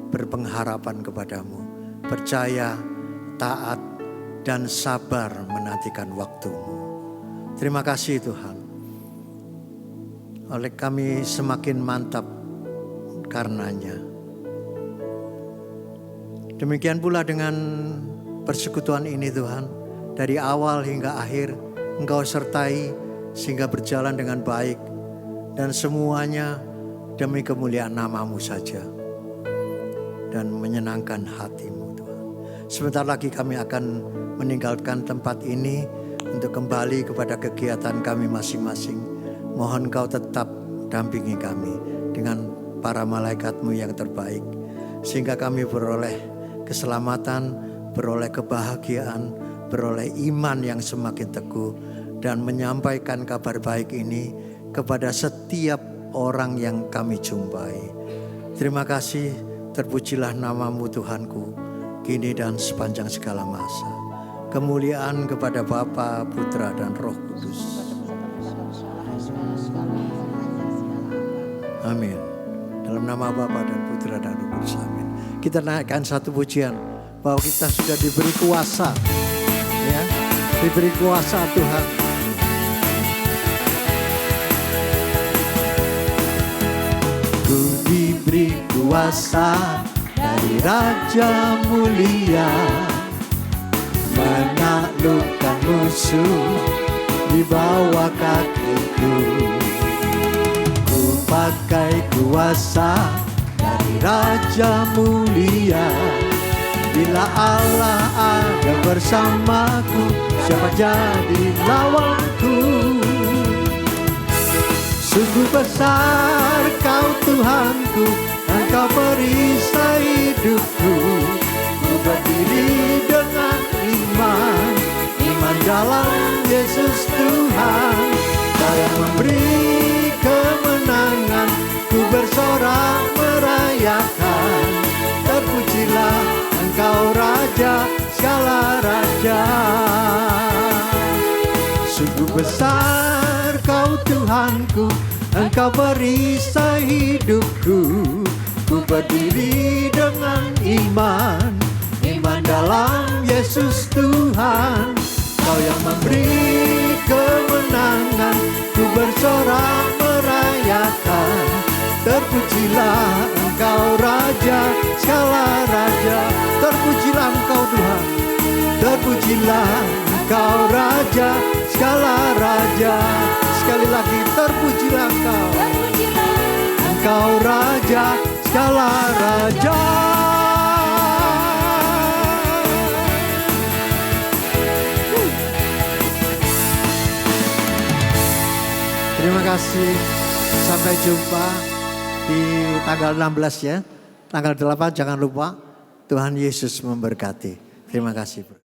Speaker 1: berpengharapan kepadamu, percaya, taat, dan sabar menantikan waktu-Mu. Terima kasih Tuhan. Oleh kami semakin mantap karenanya. Demikian pula dengan persekutuan ini Tuhan. Dari awal hingga akhir Engkau sertai sehingga berjalan dengan baik. Dan semuanya demi kemuliaan nama-Mu saja. Dan menyenangkan hati-Mu Tuhan. Sebentar lagi kami akan meninggalkan tempat ini untuk kembali kepada kegiatan kami masing-masing. Mohon Kau tetap dampingi kami dengan para malaikat-Mu yang terbaik. Sehingga kami beroleh keselamatan, beroleh kebahagiaan, beroleh iman yang semakin teguh. Dan menyampaikan kabar baik ini kepada setiap orang yang kami jumpai. Terima kasih, terpujilah nama-Mu Tuhanku, kini dan sepanjang segala masa. Kemuliaan kepada Bapa, Putra, dan Roh Kudus. Amin. Dalam nama Bapa dan Putra dan Roh Kudus. Amin. Kita naikkan satu pujian bahwa kita sudah diberi kuasa, ya, diberi kuasa Tuhan. Ku diberi kuasa dari Raja Mulia, menaklukkan musuh di bawah kakiku. Ku pakai kuasa dari Raja Mulia. Bila Allah ada bersamaku, siapa jadi lawanku? Sungguh besar Kau Tuhanku, Engkau perisai hidupku. Ku berdiri dengan iman, iman dalam Yesus Tuhan. Kau yang memberi kemenangan, ku bersorak merayakan. Terpujilah Engkau Raja segala raja. Sungguh besar Kau Tuhanku, Engkau perisai hidupku. Ku berdiri dengan iman, iman dalam Yesus Tuhan. Kau yang memberi kemenangan, ku bersorak merayakan. Terpujilah Engkau Raja segala raja. Terpujilah Engkau Tuhan, terpujilah Engkau Raja segala raja. Sekali lagi, terpujilah Engkau, Engkau Raja segala raja. Terima kasih. Sampai jumpa di tanggal 16 ya. Tanggal 8 jangan lupa. Tuhan Yesus memberkati. Terima kasih.